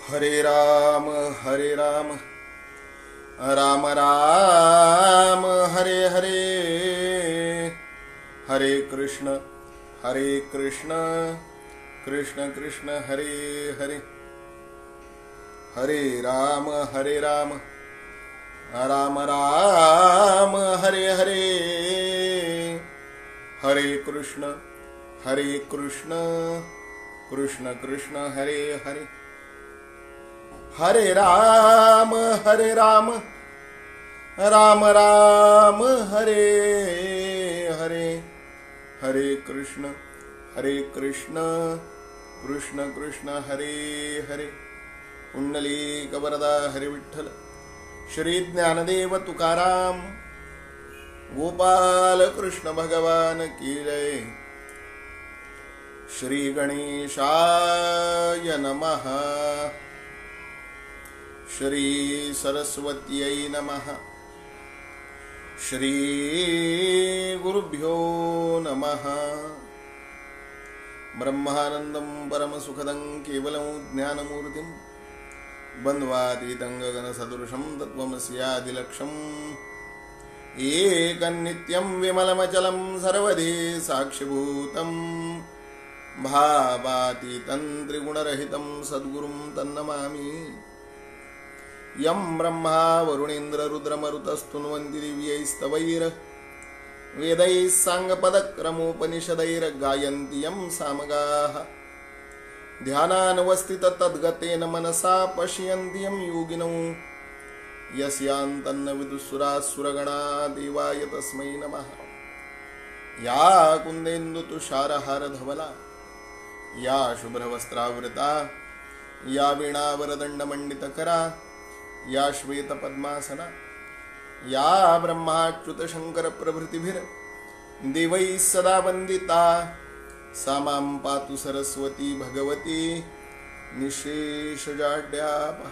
हरे राम राम राम हरे हरे, हरे कृष्ण कृष्ण कृष्ण हरे हरे, हरे राम राम राम हरे हरे, हरे कृष्ण कृष्ण कृष्ण हरे हरे, हरे राम राम राम हरे हरे, हरे कृष्ण कृष्ण कृष्ण हरे हरे। पुंडलीक वरदा हरि विठ्ठल, श्री ज्ञानदेव तुकाराम, गोपाल कृष्ण भगवान की जय। श्री गणेशाय नमः, श्री सरस्वत्यै नमः, श्री गुरुभ्यो नमः। ब्रह्मानंदं परमसुखदं केवलं ज्ञानमूर्तिं, द्वन्द्वातीतं गगनसदृशं तत्त्वमस्यादिलक्ष्यम्, एकनित्यं विमलमचलं सर्वधी साक्षिभूतं, भावातीतं त्रिगुणरहितं सद्गुरुं तन्नमामि। यं ब्रह्मा वरुणेन्द्र रुद्रमरुतस्तुन्वन्ति दिव्यैस्तवैर् वेदैः साङ्गपदक्रमोपनिषदैर्गायन्ति यं सामगाः, ध्यानानवस्थिततद्गतेन मनसा पश्यन्ति यं योगिनौ, यस्यान्तन्न विदुःसुरासुरगणा देवाय तस्मै नमः। या कुन्देन्दुतुषारहारधवला, या शुभ्रवस्त्रावृता, या वीणावरदण्डमण्डितकरा, या श्वेतपद्मासना, या ब्रह्माच्युतशङ्करप्रभृतिभिर्देवैः सदा वन्दिता, सा मां पातु सरस्वती भगवती निःशेषजाड्यापहा।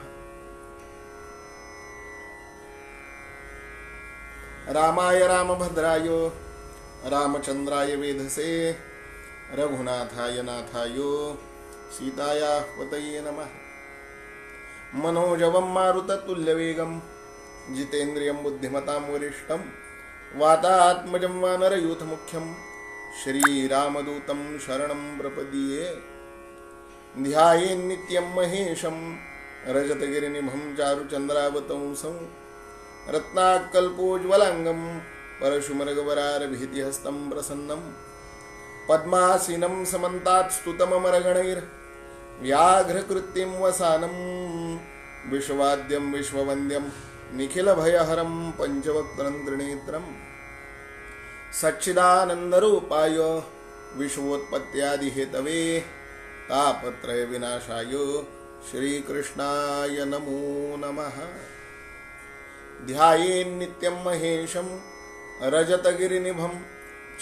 रामाय रामभद्राय रामचन्द्राय वेधसे, रघुनाथाय नाथाय सीतायाः पतये नमः। मनोजवं मारुततुल्यवेगं, जितेन्द्रियं बुद्धिमतां वरिष्ठं, वातात्मजं वानरयूथमुख्यं, श्रीरामदूतं शरणं प्रपद्ये। ध्यायेन्नित्यं महेशं, रजतगिरिनिभं चारुचन्द्रावतंसं, रत्नाकल्पोज्ज्वलाङ्गं, परशुमृगवरारभीतिहस्तं प्रसन्नं, पद्मासीनं समन्तात्स्तुतममरगणैर्व्याघ्रकृत्यं वसानं, विश्ववाद्यं विश्ववन्द्यं निखिलभयहरं पञ्चवक्त्रं त्रिनेत्रं, सच्चिदानन्दरूपाय विश्वोत्पत्त्यादिहेतवे, तापत्रयविनाशाय श्रीकृष्णाय नमो नमः। ध्यायेन्नित्यं महेशं, रजतगिरिनिभं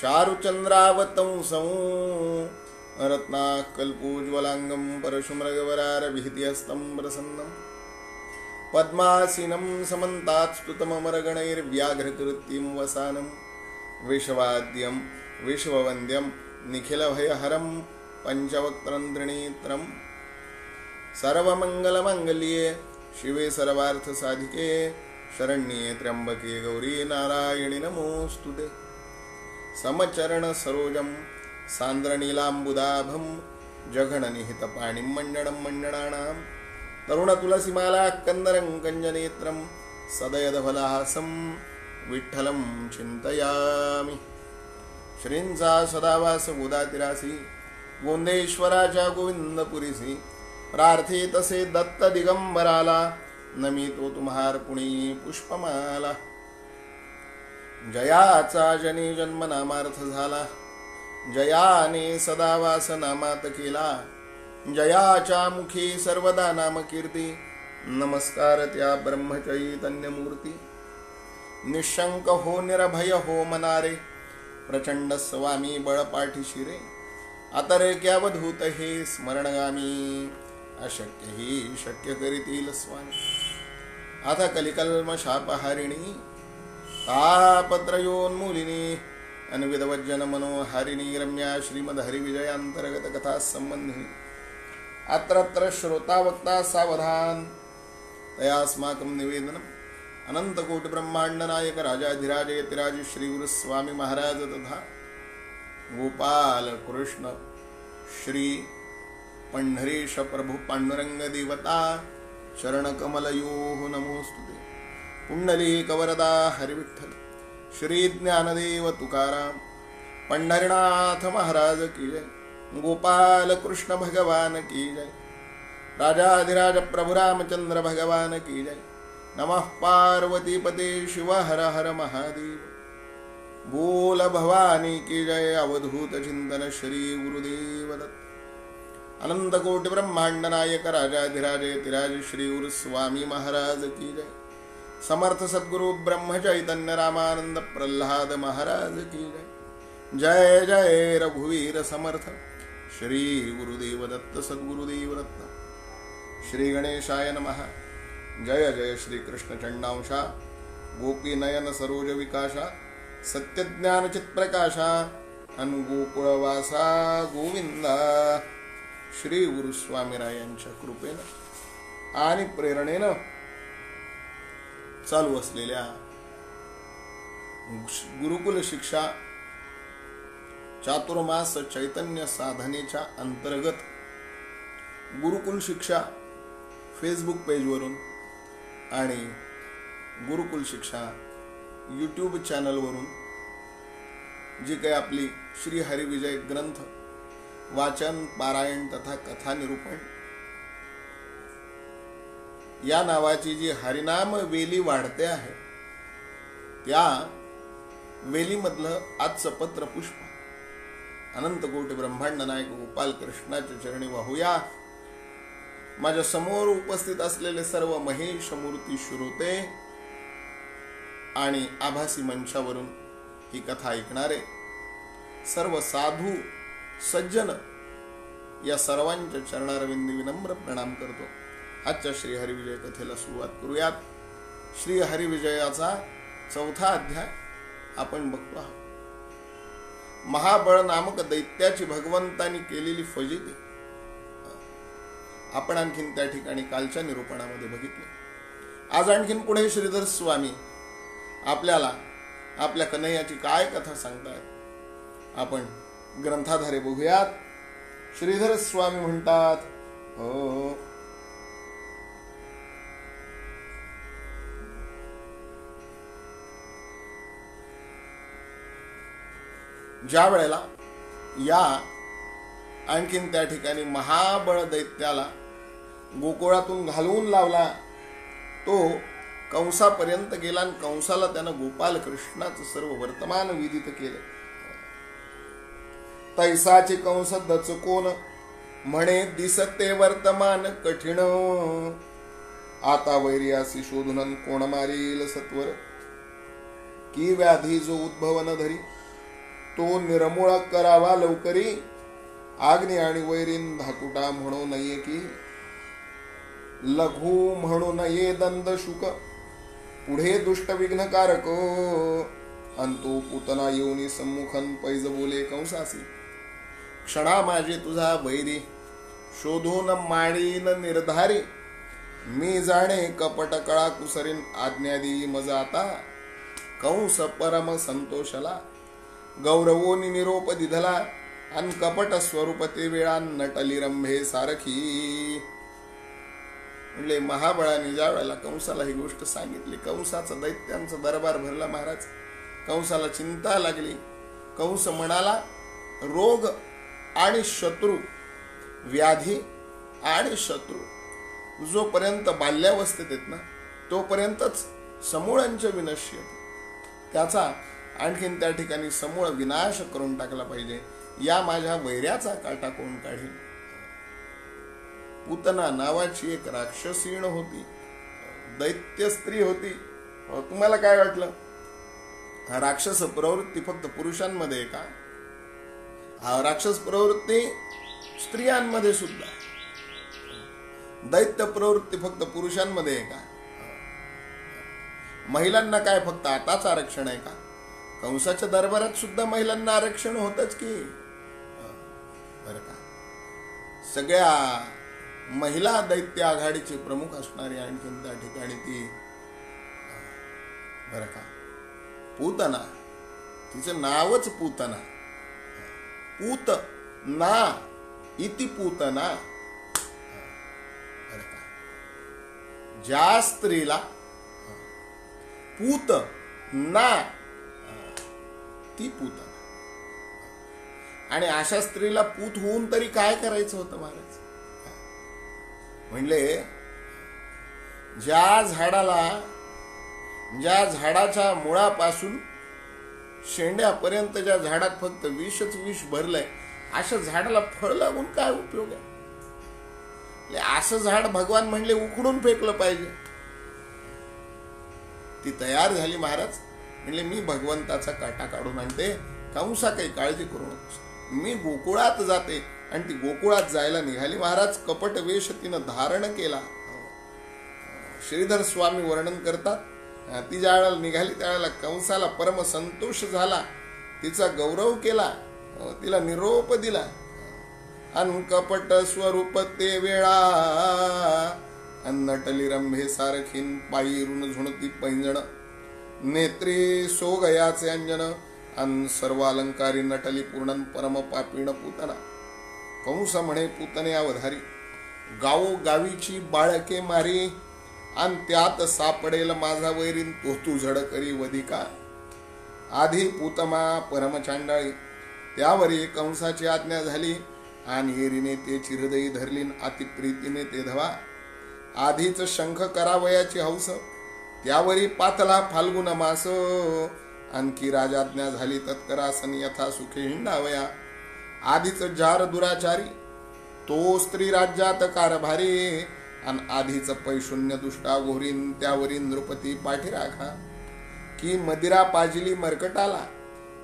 चारुचन्द्रावतंसं, रत्नाकल्पोज्ज्वलाङ्गं, परशुमृगवरारभीतिहस्तं प्रसन्नं, पद्मासीनं समन्तात्स्तुतममरगणैर्व्याघ्रकृत्यं वसानं, विश्ववाद्यं विश्ववन्द्यं निखिलभयहरं पञ्चवक्त्रं त्रिनेत्रं, सर्वमङ्गलमाङ्गल्ये शिवे सर्वार्थसाधिके, शरण्ये त्र्यम्बके गौरी नारायणि नमोऽस्तुते। समचरणसरोजं सान्द्रनीलाम्बुदाभं, जघननिहितपाणिं मण्डनं मण्डनानां, तरुणतुलसीमालाकन्दरं कञ्जनेत्रं, सदयधवलहासं विठ्ठलं चिन्तयामि। श्रींचा सदावास गोदातिरासी, गोंदेश्वराच्या गोविंदपुरीसी, प्रार्थितसे दत्त दिगंबराला, नमितो तुम्हार पुणी पुष्पमाला। जयाचा जनी जन्म नामार्थ झाला, जयाने सदावास नामात केला, जयाच्या मुखी सर्वदा नाम कीर्ती, नमस्कार त्या ब्रह्मचैतन्यमूर्ती। निशंक हो निरभय हो मनारे, प्रचंड स्वामी बळपाठी शिरे, अतर्क्यावधूत हे स्मरणगामी, अशक्य ही शक्य करीतील स्वामी। आता कलिकल्मषापहारिणी, तापत्रयोन्मूलिनी, अन्वितवज्जन मनोहारिणी, रम्या श्रीमद् हरिविजयांतर्गत कथा संबंधी अत्र श्रोता वक्ता सावधान। तयास्माकं निवेदनम् अनंतकोटि ब्रह्मांड नायक राजाधिराज यतिराज श्री गुरु स्वामी महाराज तथा गोपाल कृष्ण श्री पंढरीश प्रभु पांडुरंग देवता चरण कमलयोः नमोस्तुते। पुंडलीक वरदा हरिविठ्ठल श्री ज्ञानदेव तुकाराम पंढरीनाथ महाराज की जय। गोपाल कृष्ण भगवान की जय। राजाधिराज प्रभु रामचंद्र भगवान की जय। नमः पार्वती पते शिव हर हर महादेव। बोल भवानी की जय। अवधूत चिंतन श्री गुरुदेव दत्त। अनंत कोटि ब्रह्मांड नायक राजाधिराज यतिराज श्री गुरु स्वामी महाराज की जय। समर्थ सद्गुरु ब्रह्म चैतन्य रामानंद प्रल्हाद महाराज की जय। जय जय रघुवीर समर्थ श्री गुरुदेव दत्त सद्गुरुदेव दत्त। श्री गणेशाय नमः। जय जय श्री कृष्ण चंडांशा गोपी नयन सरोज विकाशा सत्य ज्ञान चित प्रकाशा अनुगोकुळवासा गोविंदा। श्री गुरु स्वामीरायांच्या कृपेनं आणि प्रेरणेनं चालू असलेल्या गुरुकुल शिक्षा चातुर्मास चैतन्य साधनेच्या अंतर्गत गुरुकुल शिक्षा फेसबुक पेजवरून आणि गुरुकुल शिक्षा यूट्यूब चॅनलवरून जी काही आपली श्री हरिविजय ग्रंथ वाचन पारायण तथा कथा निरूपण या नावाची जी हरिनाम वेली वाढते आहे त्या वेलीमधलं आजचं पत्र पुष्प अनंत कोटि ब्रह्मांड नायक गोपाल कृष्णाच्या चरणी वाहूया। माझ्या समोर उपस्थित असलेले सर्व महेश मूर्ती श्रोते आणि आभासी मंचावरून ही कथा ऐकणारे सर्व साधू सज्जन या सर्वांच्या चरणारविंदी विनम्र प्रणाम करतो। आजच्या श्री हरिविजय कथेला सुरुवात करूयात। श्री हरिविजयाचा 4था अध्याय आपण बघतो आहोत। महाबळ नामक दैत्याची भगवंतांनी केलेली फजिती आपण आणखीन त्या ठिकाणी कालच्या निरूपणामध्ये बघितले। आज आणखीन पुढे श्रीधर स्वामी आपल्याला आपल्या कन्हैयाची काय कथा सांगतायत आपण ग्रंथाधारे बघूयात। श्रीधर स्वामी म्हणतात, हो ज्या वेळेला या आणखीन त्या ठिकाणी महाबळ दैत्याला गोकुळातून घालवून लावला तो कंसापर्यंत गेला आणि कंसाला त्यानं गोपाल कृष्णाचं सर्व वर्तमान विदित केलं। तैसाचे कंस दचकोन म्हणे दिसते वर्तमान कठीण आता वैर्यासी शोधून कोण मारील सत्वर की व्याधी जो उद्भव न धरी तो निर्मूळ करावा लवकरी आग्नी आणि वैरीन धाकुटा म्हणू नये की लघु म्हणू नये दंड शुक पुढे दुष्ट विघ्नकारक अंतु पुतना येऊनी सम्मुखन पैज बोले कंसासी क्षणा माझे तुझा वैरी शोधून माडीन निर्धारी मी जाणे कपट कळा कुसरीन आज्ञा देई मज आता कंस परम संतोषला गौरवोनी निरोप दिधला अन कपट स्वरूप ते वेळा नटली रंभे सारखी। म्हणजे महाबळाने ज्या वेळेला कंसाला ही गोष्ट सांगितली कंसाचा दैत्यांचा दरबार भरला महाराज। कंसाला चिंता लागली। कंस म्हणाला रोग आणि शत्रू व्याधी आणि शत्रू जोपर्यंत बाल्यावस्थेत आहेत ना तोपर्यंतच समूळांच्या विनाश त्याचा आणखीन त्या ठिकाणी समूळ विनाश करून टाकला पाहिजे। या माझ्या वैर्याचा काटा कोण काढेल। पूतना नावाची एक राक्षसीण होती दैत्य स्त्री होती। तुम्हाला काय वाटलं राक्षस प्रवृत्ती फक्त पुरुषांमध्ये आहे का? हा राक्षस प्रवृत्ती स्त्रियांमध्ये सुद्धा। दैत्य प्रवृत्ती फक्त पुरुषांमध्ये आहे का? महिलांना काय फक्त आताच आरक्षण आहे का? कंसाच्या दरबारात सुद्धा महिलांना आरक्षण होतच की बरं का? सगळ्या महिला दैत्य आघाडीचे प्रमुख असणारी आणखीन त्या ठिकाणी ती बरं का पूतना, तिचं नावच पूतना, पूत ना इति पूतना. बरं का, ज्या स्त्रीला पूत ना ती पूतना. आणि अशा स्त्रीला पूत होऊन तरी काय करायचं होतं महाराज? म्हणले ज्या झाडाच्या मुळापासून शेंड्यापर्यंत ज्या झाडात फक्त विषच विष भरलंय, अशा झाडाला फळ लागून काय उपयोग आहे? असं झाड भगवान म्हणले उखडून फेकलं पाहिजे. ती तयार झाली महाराज. म्हणले मी भगवंताचा काटा काढून आणते, कंसा काही काळजी करू नकोस, मी गोकुळात जाते. आणि ती गोकुळात जायला निघाली महाराज. कपट वेश तिनं धारण केला. श्रीधर स्वामी वर्णन करतात, ती ज्या वेळेला निघाली त्यावेळेला कंसाला परम संतोष झाला, तिचा गौरव केला, तिला निरोप दिला. अन कपट स्वरूप ते वेळा नटली रंभे सारखीन, पायी ऋण झुणती पैंजण, नेत्री सोगयाचे अंजन, अन सर्व अलंकारी नटली पूर्णन परम पापीण पूतना. कंस म्हणे पूतने अवधारी, गावोगावीची बाळके मारी, अन त्यात सापडेल माझा वैरीन, तो तू झड करी वधिका. आधी पूतमा परमचांडाळी, त्यावरी कंसाची आज्ञा झाली, आणि एरीने ते चिरदयी धरलीन, अतिप्रीतीने ते धवा. आधीच शंख करावयाची हौस, त्यावरी पातला फाल्गुन मास, आणखी राजाज्ञा झाली तत्करासन, यथा सुखे हिंडावया. आधीच जार दुराचारी, तो स्त्री राज्यात कारभारी, अन आधीच पैशून्य दुष्टा घोरीन, त्यावरी नृपती पाठी राखा. की मदिरा पाजिली मरकटाला,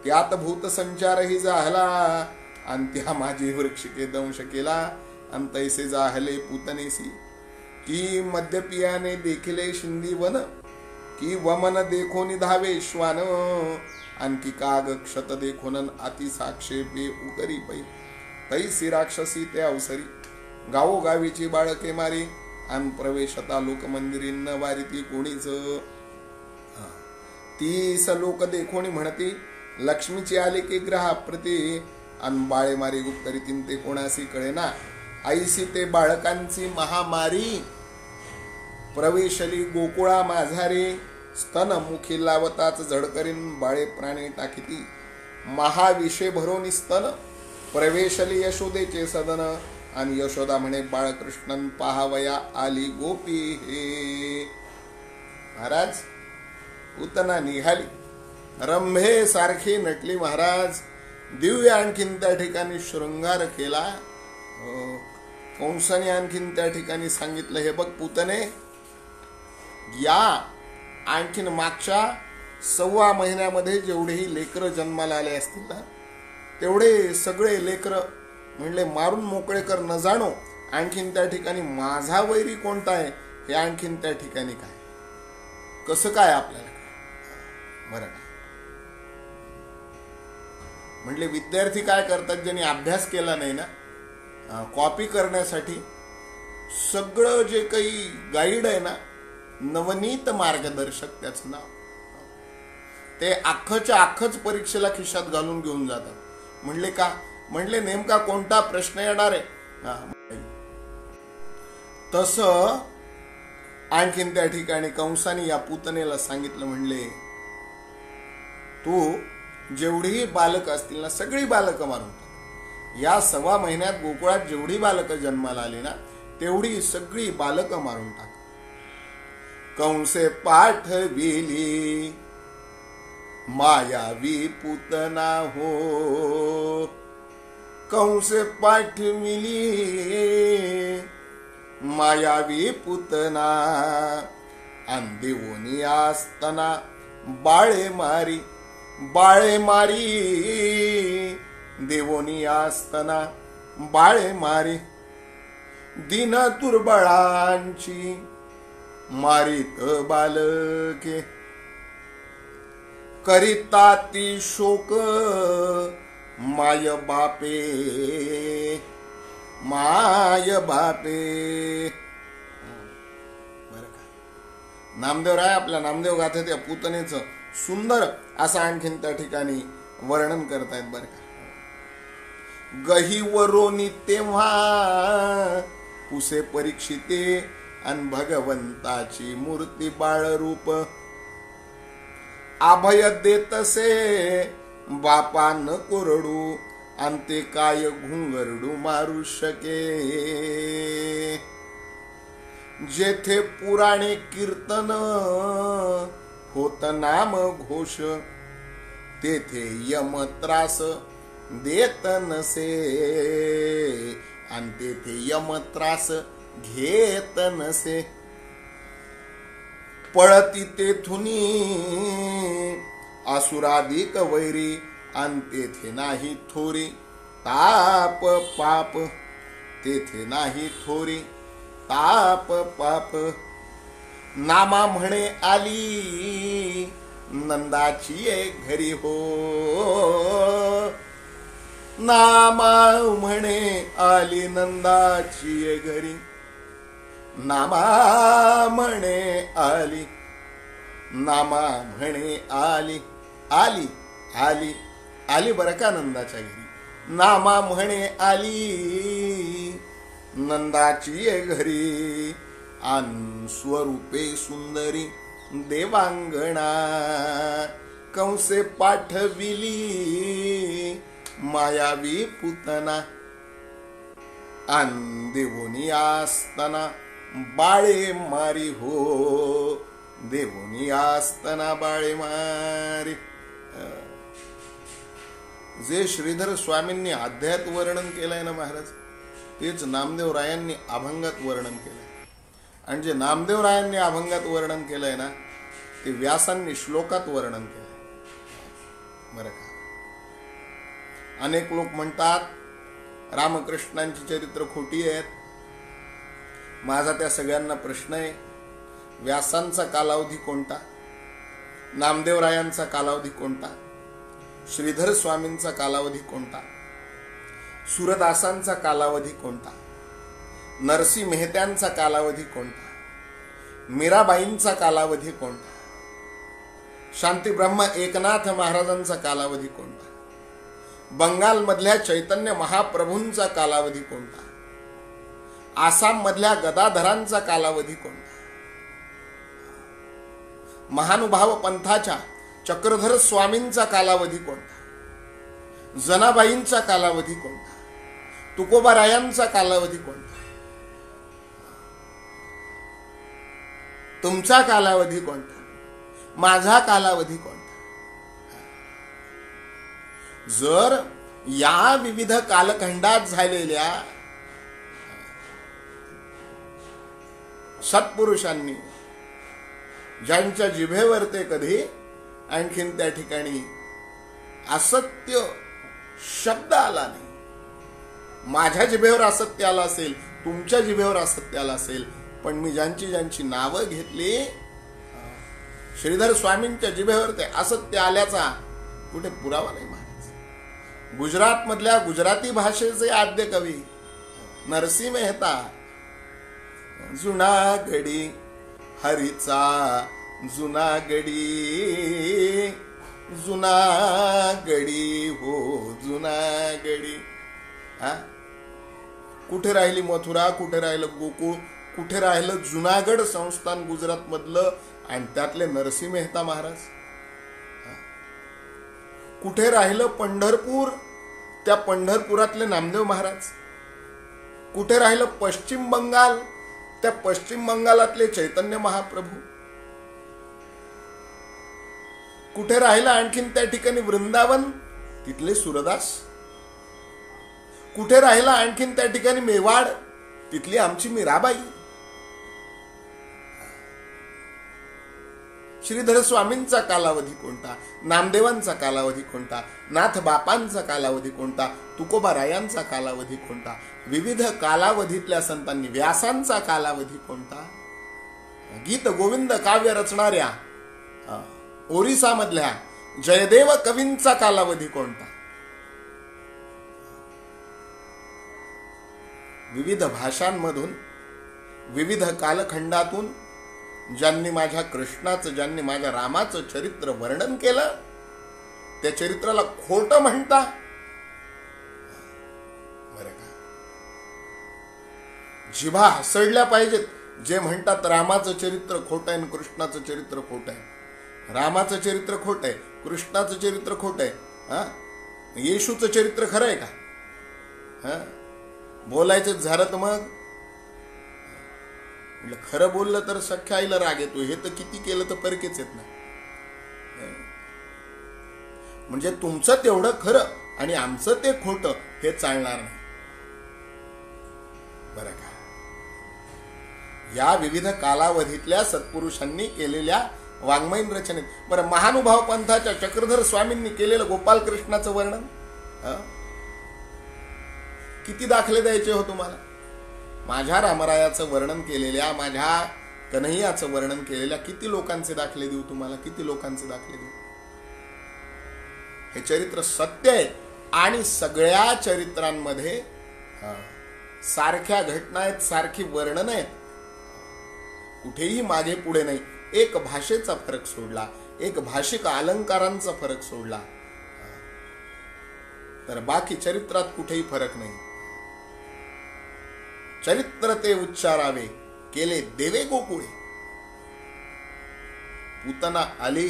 त्यात भूत संचारही जाहला, अन त्या माझी वृक्षिके दंश केला, अन तैसे जाहले पूतनेसी. की मद्यपियाने देखिले शिंदी वन, की वमन देखोनी धावे श्वान, आणखी काग क्षत देखोनन अति साक्षेपे उकरी पै. तैसी राक्षसी ते अवसरी, गावोगावीची बाळके मारी, अन प्रवेशता लोक मंदिरी न वारिती कोणीच. ती सलोक देखोनी म्हणती, लक्ष्मीची आली की ग्रहाप्रती, अन बाळे मारी गुप्तरीतीन ते कोणासी कळेना. ऐसी ते बाळकांची महामारी, प्रवेशली गोकुळा माझारी. स्तन मुखी लावताच झडकरीन, बाळे प्राणी टाकीती. महाविषे भरोनी स्तन, प्रवेशली यशोदेचे सदन, आणि यशोदा म्हणे बाळकृष्णन पाहावया आली गोपी हे. महाराज पूतना निघाली, रंभे सारखी नटली महाराज. दिव्य आणखीन त्या ठिकाणी शृंगार केला. कंसाने आणखीन त्या ठिकाणी सांगितलं, हे बघ पूतने, या आणखीन मागच्या 1.25 महिन्यामध्ये जेवढेही लेकर जन्माला आले असतील ना, तेवढे सगळे लेकर म्हणले मारून मोकळे कर न जाणो. आणखीन त्या ठिकाणी माझा वैरी कोणता आहे हे आणखीन त्या ठिकाणी काय, कसं काय आपल्याला बरं. म्हणले विद्यार्थी काय करतात, ज्यांनी अभ्यास केला नाही ना, कॉपी करण्यासाठी सगळं जे काही गाईड आहे ना, नवनीत मार्गदर्शक त्याचं नाव, ते अख्खच परीक्षेला खिशात घालून घेऊन जातात. म्हणले का? म्हणले नेमका कोणता प्रश्न येणार आहे. तसं आणखीन त्या ठिकाणी कंसाने या पूतनेला सांगितलं, म्हणले तू जेवढी बालक असतील ना, सगळी बालक मारून टाक. या 1.25 महिन्यात गोकुळात जेवढी बालक जन्माला आली ना, तेवढी सगळी बालक मारून टाक. कंसे पाठविली मायावी पूतना हो, कंसे पाठविली मायावी पूतना, अंदेवोनी असताना बाळे मारी देवोनी असताना बाळे मारी. दिन दुर्बळांची मारित बालके, करिता ती शोक माय बापे. माय बापे. बरं का, नामदेवराय आपल्या नामदेव गाथेत या पुतनेचं सुंदर असं आणखीन त्या ठिकाणी वर्णन करतायत. बरं का, गहीवरोनी तेव्हा पुसे परीक्षिते अन भगवंताची मूर्ती बाळरूप. अभय देतसे बापा न कोरडू अंते काय घुंगरडू मारू शके. जेथे पुराणे कीर्तन होत नाम घोष तेथे यम त्रास देत नसे आणि तेथे यम त्रास घेत नसे. पळती तेथुनी असुराधिक वैरी आणि तेथे नाही थोरी ताप पाप. तेथे नाही थोरी ताप पाप. नामा म्हणे आली नंदाची घरी हो. नामा म्हणे आली नंदाची घरी. नामा म्हणे आली. नामा म्हणे आली. आली आली आली बरं का नंदाच्या घरी. नामा म्हणे आली नंदाची घरी. आन स्वरूपे सुंदरी देवांगणा कंसे पाठविली मायावी पुतना. आन देवोनी असताना बाळे मारी हो. देवोनी असताना बाळे मारी. जे श्रीधर स्वामींनी अध्यायात वर्णन केलंय ना महाराज, तेच नामदेवरायांनी अभंगात वर्णन केलंय. आणि जे नामदेवरायांनी अभंगात वर्णन केलंय ना, ते व्यासांनी श्लोकात वर्णन केलंय. बरं का, अनेक लोक म्हणतात रामकृष्णांची चरित्र खोटी आहेत. माझा त्या सगळ्यांना प्रश्न आहे, व्यासांचा कालावधी कोणता, नामदेवरायांचा कालावधी कोणता, श्रीधर स्वामींचा कालावधी कोणता, सुरदासांचा कालावधी कोणता, नरसी मेहत्यांचा कालावधी कोणता, मीराबाईंचा कालावधी कोणता, शांतीब्रह्म एकनाथ महाराजांचा कालावधी कोणता, बंगालमधल्या चैतन्य महाप्रभूंचा कालावधी कोणता, आसाम मधल्या गदाधरांचा कालावधी कोणता, महानुभाव पंथाच्या चक्रधर स्वामींचा कालावधी कोणता, जनाबाईंचा कालावधी कोणता, तुकोबारायांचा कालावधी कोणता, तुमचा कालावधी कोणता, माझा कालावधी कोणता. जर या विविध कालखंडात झालेल्या सत्पुरुषांनी ज्यांच्या जिभेवर ते कधी आणखीन त्या ठिकाणी असत्य शब्द आला नाही, माझ्या जिभेवर असत्य आलं असेल, तुमच्या जिभेवर असत्य आलं असेल, पण मी ज्यांची ज्यांची नावं घेतली, श्रीधर स्वामींच्या जिभेवर ते असत्य आल्याचा कुठे पुरावा नाही महाराज. गुजरात मधल्या गुजराती भाषेचे आद्य कवी नरसी मेहता, जुनागडी हरीचा जुनागडी, जुनागडी हो जुनागडी. हा, कुठे राहिली मथुरा, कुठे राहिलं गोकुळ, कुठे राहिलं जुनागड संस्थान गुजरात मधलं आणि त्यातले नरसी मेहता महाराज. कुठे राहिलं पंढरपूर, त्या पंढरपुरातले नामदेव महाराज. कुठे राहिलं पश्चिम बंगाल, त्या पश्चिम बंगालातले चैतन्य महाप्रभू. कुठे राहिलं आणखीन त्या ठिकाणी वृंदावन, तिथले सुरदास. कुठे राहिला आणखीन त्या ठिकाणी मेवाड, तिथली आमची मीराबाई. श्रीधर स्वामींचा कालावधी कोणता, नामदेवांचा कालावधी कोणता, नाथ बापांचा कालावधी कोणता, तुकोबारायांचा कालावधी कोणता, विविध कालावधीतल्या संतांनी, व्यासांचा कालावधी कोणता, गीत गोविंद काव्य रचणाऱ्या ओरिसा मधल्या जयदेव कवींचा कालावधी कोणता. विविध भाषांमधून, विविध कालखंडातून ज्यांनी माझ्या कृष्णाचं, ज्यांनी माझ्या रामाचं चरित्र वर्णन केलं, त्या चरित्राला खोटं म्हणता? बरं का, जिभा हसडल्या पाहिजेत जे म्हणतात रामाचं चरित्र खोटं आहे, कृष्णाचं चरित्र खोटं आहे. रामाचं चरित्र खोटं आहे, कृष्णाचं चरित्र खोटं आहे. हा, येशूचं चरित्र खरं आहे का? हा, बोलायचं झालं तर मग खरं बोललं तर सख्या आईला राग येतो. हे तर किती केलं तर परकेच येत नाही. म्हणजे तुमचं तेवढं खरं आणि आमचं ते खोटं हे चालणार नाही. बरं का, या विविध कालावधीतल्या सत्पुरुषांनी केलेल्या वाङ्मयीन रचनेत, बरं, महानुभाव पंथाच्या चक्रधर स्वामींनी केलेलं गोपालकृष्णाचं वर्णन, किती दाखले द्यायचे हो तुम्हाला? माझ्या रामरायाचं वर्णन केलेल्या, माझ्या कन्हैयाचं वर्णन केलेल्या किती लोकांचे दाखले देऊ तुम्हाला? किती लोकांचे दाखले देऊ? हे चरित्र सत्य आहे आणि सगळ्या चरित्रांमध्ये सारख्या घटना आहेत, सारखी वर्णन आहेत, कुठेही मागे पुढे नाही. एक भाषेचा फरक सोडला, एक भाषिक अलंकारांचा फरक सोडला, तर बाकी चरित्रात कुठेही फरक नाही. चरित्र ते उच्चारावे केले देवे गोकुळे. पूतना आली,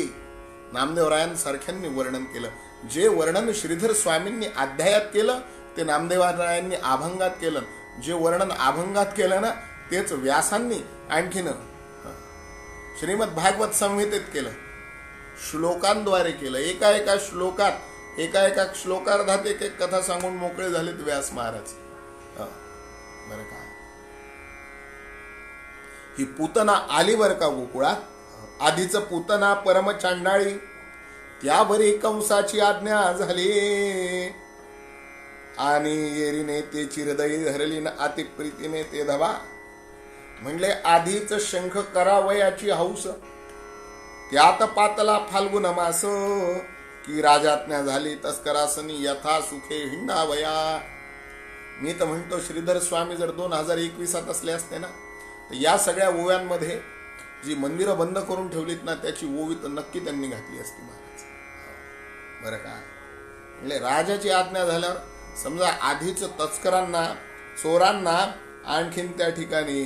नामदेवरायांसारख्यांनी वर्णन केलं. जे वर्णन श्रीधर स्वामींनी अध्यायात केलं ते नामदेवरायांनी अभंगात केलं. जे वर्णन अभंगात केलं ना तेच व्यासांनी आणखीन श्रीमद भागवत संहितेत केलं, श्लोकांद्वारे केलं. एका श्लोकात, एका श्लोकार्धात एक एक कथा सांगून मोकळे झालेत व्यास महाराज. बरं का, ही पूतना आली बर का गोकुळात. आधीच पूतना परम चांडाळी, त्यावरी कंसाची आज्ञा झाली आणि येरीने ते चिरदई धरली न अति प्रीतीने ते धवा. म्हणले आधीच शंख करावयाची हौस, त्यात पातला फाल्गुन मास, की राजाज्ञा झाली तस्करासनी यथा सुखे हिंडावया. मी तर म्हणतो श्रीधर स्वामी जर 2021 असले असते ना तर या सगळ्या ओव्यांमध्ये जी मंदिरं बंद करून ठेवलीत ना त्याची ओवी तर नक्की त्यांनी घातली असती महाराज. बरं का, म्हणजे राजाची आज्ञा झाल्यावर समजा आधीच तस्करांना, चोरांना आणखीन त्या ठिकाणी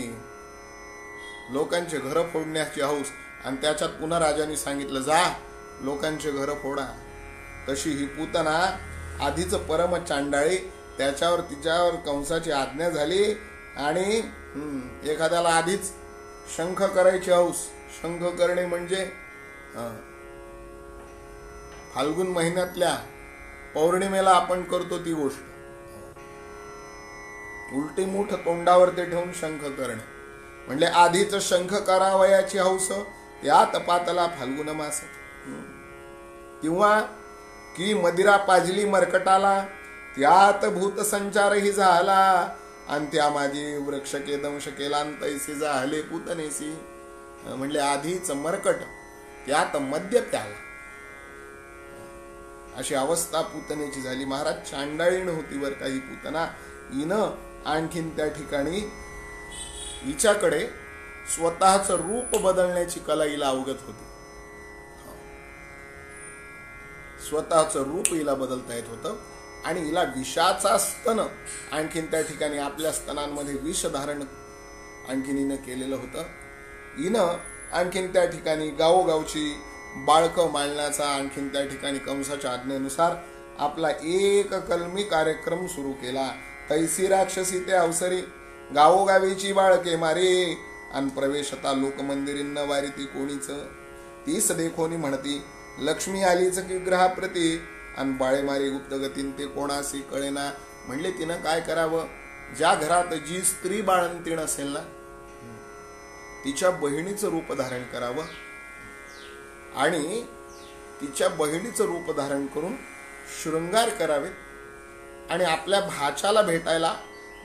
लोकांचे घरं फोडण्याची हौस, आणि त्याच्यात पुन्हा राजाने सांगितलं जा लोकांचे घरं फोडा. तशी ही पूतना आधीच परम चांडाळी, त्याच्यावर तिच्यावर कंसाची आज्ञा झाली आणि एखाद्याला आधीच शंख करायची हौस. शंख करणे म्हणजे फाल्गुन महिन्यातल्या पौर्णिमेला आपण करतो ती गोष्ट. उलटी मूठ तोंडावर ते ठेवून शंख करणे म्हणजे आधीच शंख करावयाची हौस, त्यात पातला फाल्गुन मास. किंवा की मदिरा पाजली मरकटाला, त्यात भूत संचारही झाला, आणि त्या माझी वृक्षके दंश केला तैसी झाले पूतनेसी. म्हणले आधीच मरकट, त्यात मद्य प्याला, अशी अवस्था पूतनेची झाली. महाराज चांडाळीण होती वर काही पूतना. हिनं आणखीन त्या ठिकाणी हिच्याकडे स्वतःच रूप बदलण्याची कला हिला अवगत होती. स्वतःच रूप हिला बदलता येत होतं आणि हिला विषाचा स्तन आणखीन त्या ठिकाणी आपल्या स्तनांमध्ये विष धारण आणखीन हिनं केलेलं होतं. हिनं आणखीन त्या ठिकाणी गावोगावची बाळकं माळण्याचा आणखीन त्या ठिकाणी कंसाच्या आज्ञेनुसार आपला एक कलमी कार्यक्रम सुरू केला. तैसी राक्षसी ते अवसरी, गावोगावीची बाळके मारे, आणि प्रवेशता लोकमंदिरींना वारी ती कोणीच. तीच देखोनी म्हणती लक्ष्मी आलीच की ग्रहाप्रती, आणि बाळेमारी गुप्तगतीन ते कोणासी कळेना. म्हणले तिनं काय करावं, ज्या घरात जी स्त्री बाळंतीण असेल ना तिच्या बहिणीचं रूप धारण करावं आणि तिच्या बहिणीचं रूप धारण करून शृंगार करावे आणि आपल्या भाच्याला भेटायला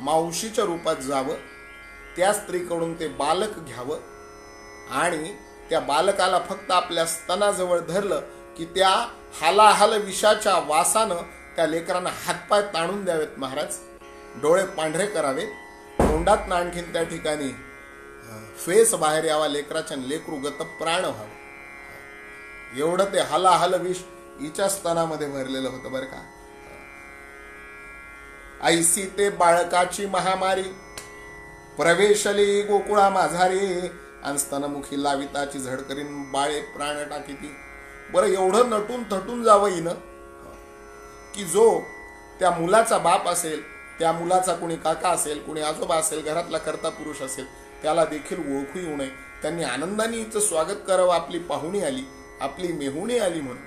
मावशीच्या रूपात जावं. त्या स्त्रीकडून ते बालक घ्यावं आणि त्या बालकाला फक्त आपल्या स्तनाजवळ धरलं की त्या हालाहाल विषाच्या वासानं त्या लेकरांना हातपाय ताणून द्यावेत महाराज. डोळे पांढरे करावेत तोंडात आणखीन त्या ठिकाणी फेस बाहेर यावा लेकराच्या, लेकरू गत प्राण व्हावं, एवढं ते हलाहल विष हिच्या स्तनामध्ये भरलेलं होतं बरं का. ऐसी ते बाळकाची महामारी प्रवेशली गोकुळा माझारी, आणि स्तनमुखी लाविताची झड करीन बाळे प्राण टाकीती. बरं एवढं नटून थटून जावं हिनं की जो त्या मुलाचा बाप असेल, त्या मुलाचा कोणी काका असेल, कोणी आजोबा असेल, घरातला कर्ता पुरुष असेल, त्याला देखील ओळखू येऊ नये. त्यांनी आनंदाने हिचं स्वागत करावं. आपली पाहुणी आली, आपली मेहुणी आली म्हणून,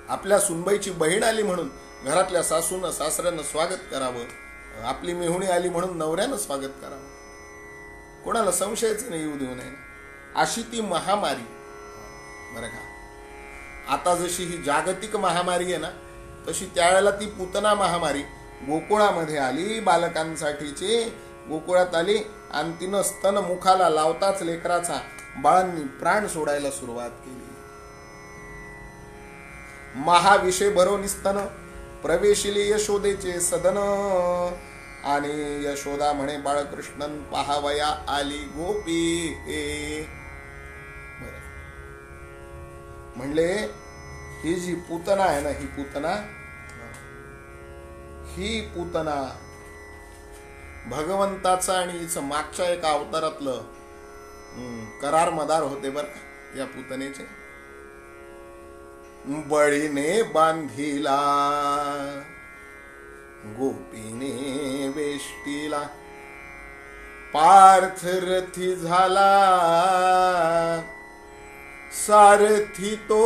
आपल्या सुनबाईची बहीण आली म्हणून घरातल्या सासूनं सासऱ्यानं स्वागत करावं. आपली मेहुणी आली म्हणून नवऱ्यानं स्वागत करावं. कोणाला संशयच नाही येऊ देऊ नये. अशी ती महामारी बरं का. आता जशी ही जागतिक महामारी आहे ना, तशी त्यावेळेला ती पूतना महामारी गोकुळामध्ये आली, बालकांसाठीची गोकुळात आली, आणि तिनं स्तन मुखाला लावताच लेकराचा बाळांनी प्राण सोडायला सुरुवात केली. महाविषय भरो निस्तन प्रवेशिली यशोदेचे सदन, आणि यशोदा म्हणे बाळकृष्णन पाहावया आली गोपी. म्हणले ही जी पूतना आहे ना, ही पूतना भगवंताचा आणि हिचं मागच्या एका अवतारातलं करार मदार होते बर या पूतनेचे. बळीने बांधिला गोपीने वेष्टीला, पार्थरथी झाला सारथी तो,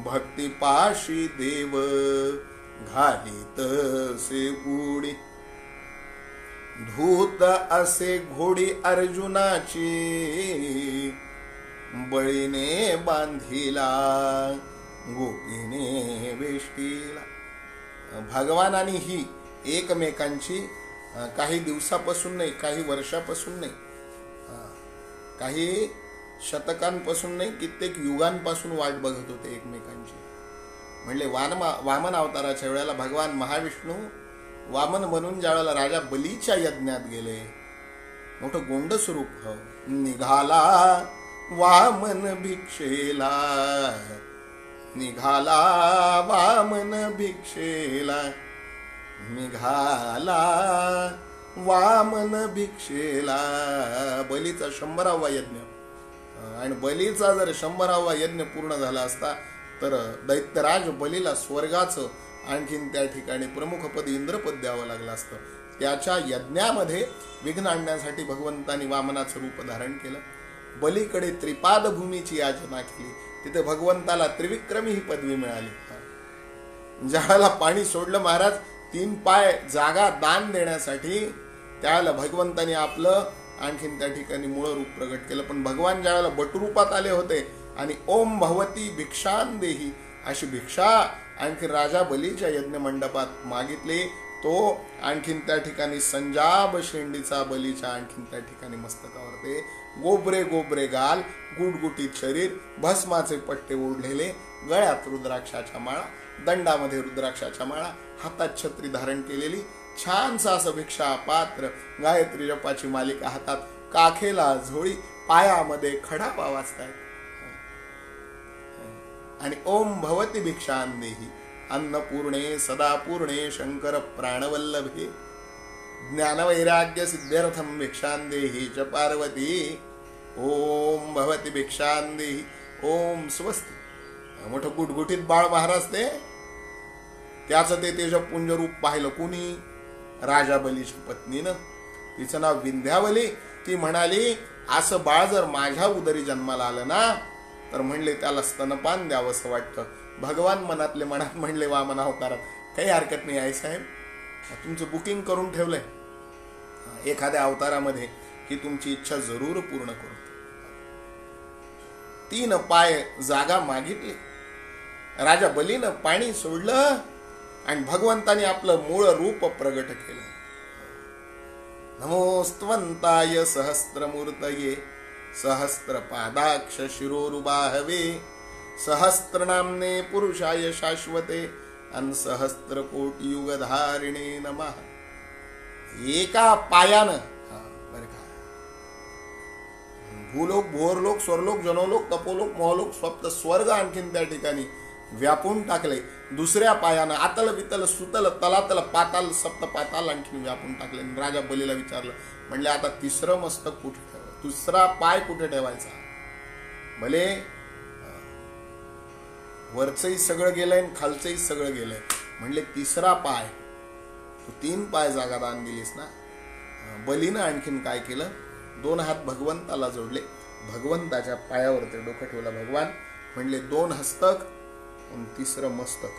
भक्तिपाशी देव घालीत से उडी, धूत असे घोडी अर्जुनाची, बळीने बांधिला गोपीने वेष्टीला. भगवान आणि ही एकमेकांची काही दिवसापासून नाही, काही वर्षापासून नाही, काही शतकांपासून नाही, कित्येक युगांपासून वाट बघत होते एकमेकांची. म्हणले वामन अवताराच्या वेळेला भगवान महाविष्णू वामन बनून ज्या वेळेला राजा बलीच्या यज्ञात गेले, मोठं गोंड स्वरूप निघाला वामन भिक्षेला, निघाला वामन भिक्षेला, निघाला वामन भिक्षेला. बलीचा 100वा यज्ञ, आणि बलीचा जर 100वा यज्ञ पूर्ण झाला असता तर दैत्यराज बलीला स्वर्गाचं आणखीन त्या ठिकाणी प्रमुखपद इंद्रपद द्यावं लागलं असतं. त्याच्या यज्ञामध्ये विघ्न आणण्यासाठी भगवंतानी वामनाचं रूप धारण केलं. बलीकडे त्रिपाद भूमीची याचना केली, तिथे भगवंताला त्रिविक्रमी ही पदवी मिळाली. ज्याला पाणी सोडलं महाराज 3 पाय जागा दान देण्यासाठी, त्याला भगवंतानी आपलं आणखीन त्या ठिकाणी मूळ रूप प्रगट केलं. पण भगवान ज्यावेळेला बटरूपात आले होते आणि ओम भगवती भिक्षान देही अशी भिक्षा आणखीन राजा बलीच्या यज्ञ मंडपात मागितली, तो आणखीन त्या ठिकाणी संजाब शेंडीचा बलीच्या आणखीन त्या ठिकाणी मस्तकावर ते गोबरे गोबरे गाल, गुटगुटीत शरीर, भस्माचे पट्टे ओढलेले, गळ्यात रुद्राक्षाच्या माळा, दंडामध्ये रुद्राक्षाच्या माळा, हातात छत्री धारण केलेली, छानसा असं भिक्षा पात्र, गायत्री जपाची मालिका हातात, काखेला झोळी, पायामध्ये खडा वाजतायत, आणि ओम भवती भिक्षान देही अन्नपूर्णे सदापूर्णे शंकर प्राणवल्लभे ज्ञानवैराग्य सिद्ध्यर्थम भिक्षान देही च पार्वती. ओम भवती भिक्षान देही ओम स्वस्ती. मोठं गुटगुटीत बाळ महाराज ते, त्याचं ते तेजपुंज रूप पाहिलं कुणी? राजा बलीच्या पत्नीनं. तिचं नाव विंध्यावली. ती म्हणाली असं बाळ जर माझ्या उदरी जन्माला आलं ना तर म्हणले त्याला स्तनपान द्यावं असं वाटतं. भगवान मनातले मनात म्हणले वामन अवतारात काही हरकत नाही आहे साहेब, तुमचं बुकिंग करून ठेवलंय, एखाद्या अवतारामध्ये ही तुमची इच्छा जरूर पूर्ण करू. 3 पाय जागा मागितली. राजा बलीनं पाणी सोडलं आणि भगवंताने आपलं मूळ रूप प्रगट केलं. नमोस्तवंताय सहस्त्रमूर्तये सहस्त्रपादाक्ष शिरोरुबाहवे सहस्त्रनाम्ने पुरुषाय शाश्वते अन सहस्त्र कोटी युगधारिणे नमः. एका पायानं बरं का, भूलोक, भोरलोक, स्वरलोक, जनोलोक, तपोलोक, मोहलोक, स्वप्त, स्वर्ग आणखीन त्या ठिकाणी व्यापून टाकले. दुसऱ्या पायानं आतल वितल सुतल तलातल पाताल सप्त पाताल आणखीन व्यापून टाकले. राजा बलीला विचारलं, म्हणले आता तिसरं मस्तक कुठे ठेवायचं, दुसरा पाय कुठे ठेवायचा. भले वरचंही सगळं गेलंय खालचंही सगळं गेलंय, म्हणले तिसरा पाय, तू 3 पाय जागा दान दिलीस ना. बलीनं आणखीन काय केलं, 2 हात भगवंताला जोडले, भगवंताच्या पायावर ते डोकं ठेवलं. भगवान म्हणले 2 हस्तक आणि 3रं मस्तक.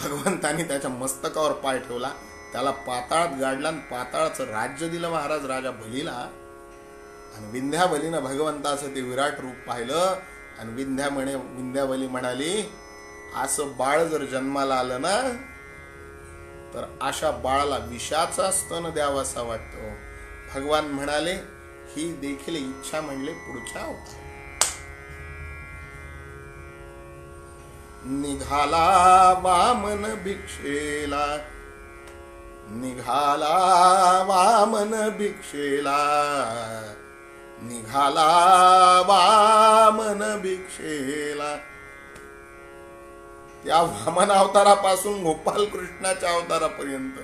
भगवंतानी त्याच्या मस्तकावर पाय ठेवला, त्याला पाताळात गाडला आणि पाताळाचं राज्य दिलं महाराज राजा बलीला. आणि विंध्याबलीनं भगवंताचं ते विराट रूप पाहिलं आणि विंध्याबली म्हणाली, असं बाळ जर जन्माला आलं ना तर अशा बाळाला विषाचा स्तन द्यावासा वाटतो. भगवान म्हणाले, ही देखील इच्छा, म्हणले पुढच्या अवतार. निघाला वामन भिक्षेला, निघाला वामन भिक्षेला, निघाला वामन भिक्षेला. त्या वामन अवतारापासून गोपाल कृष्णाच्या अवतारापर्यंत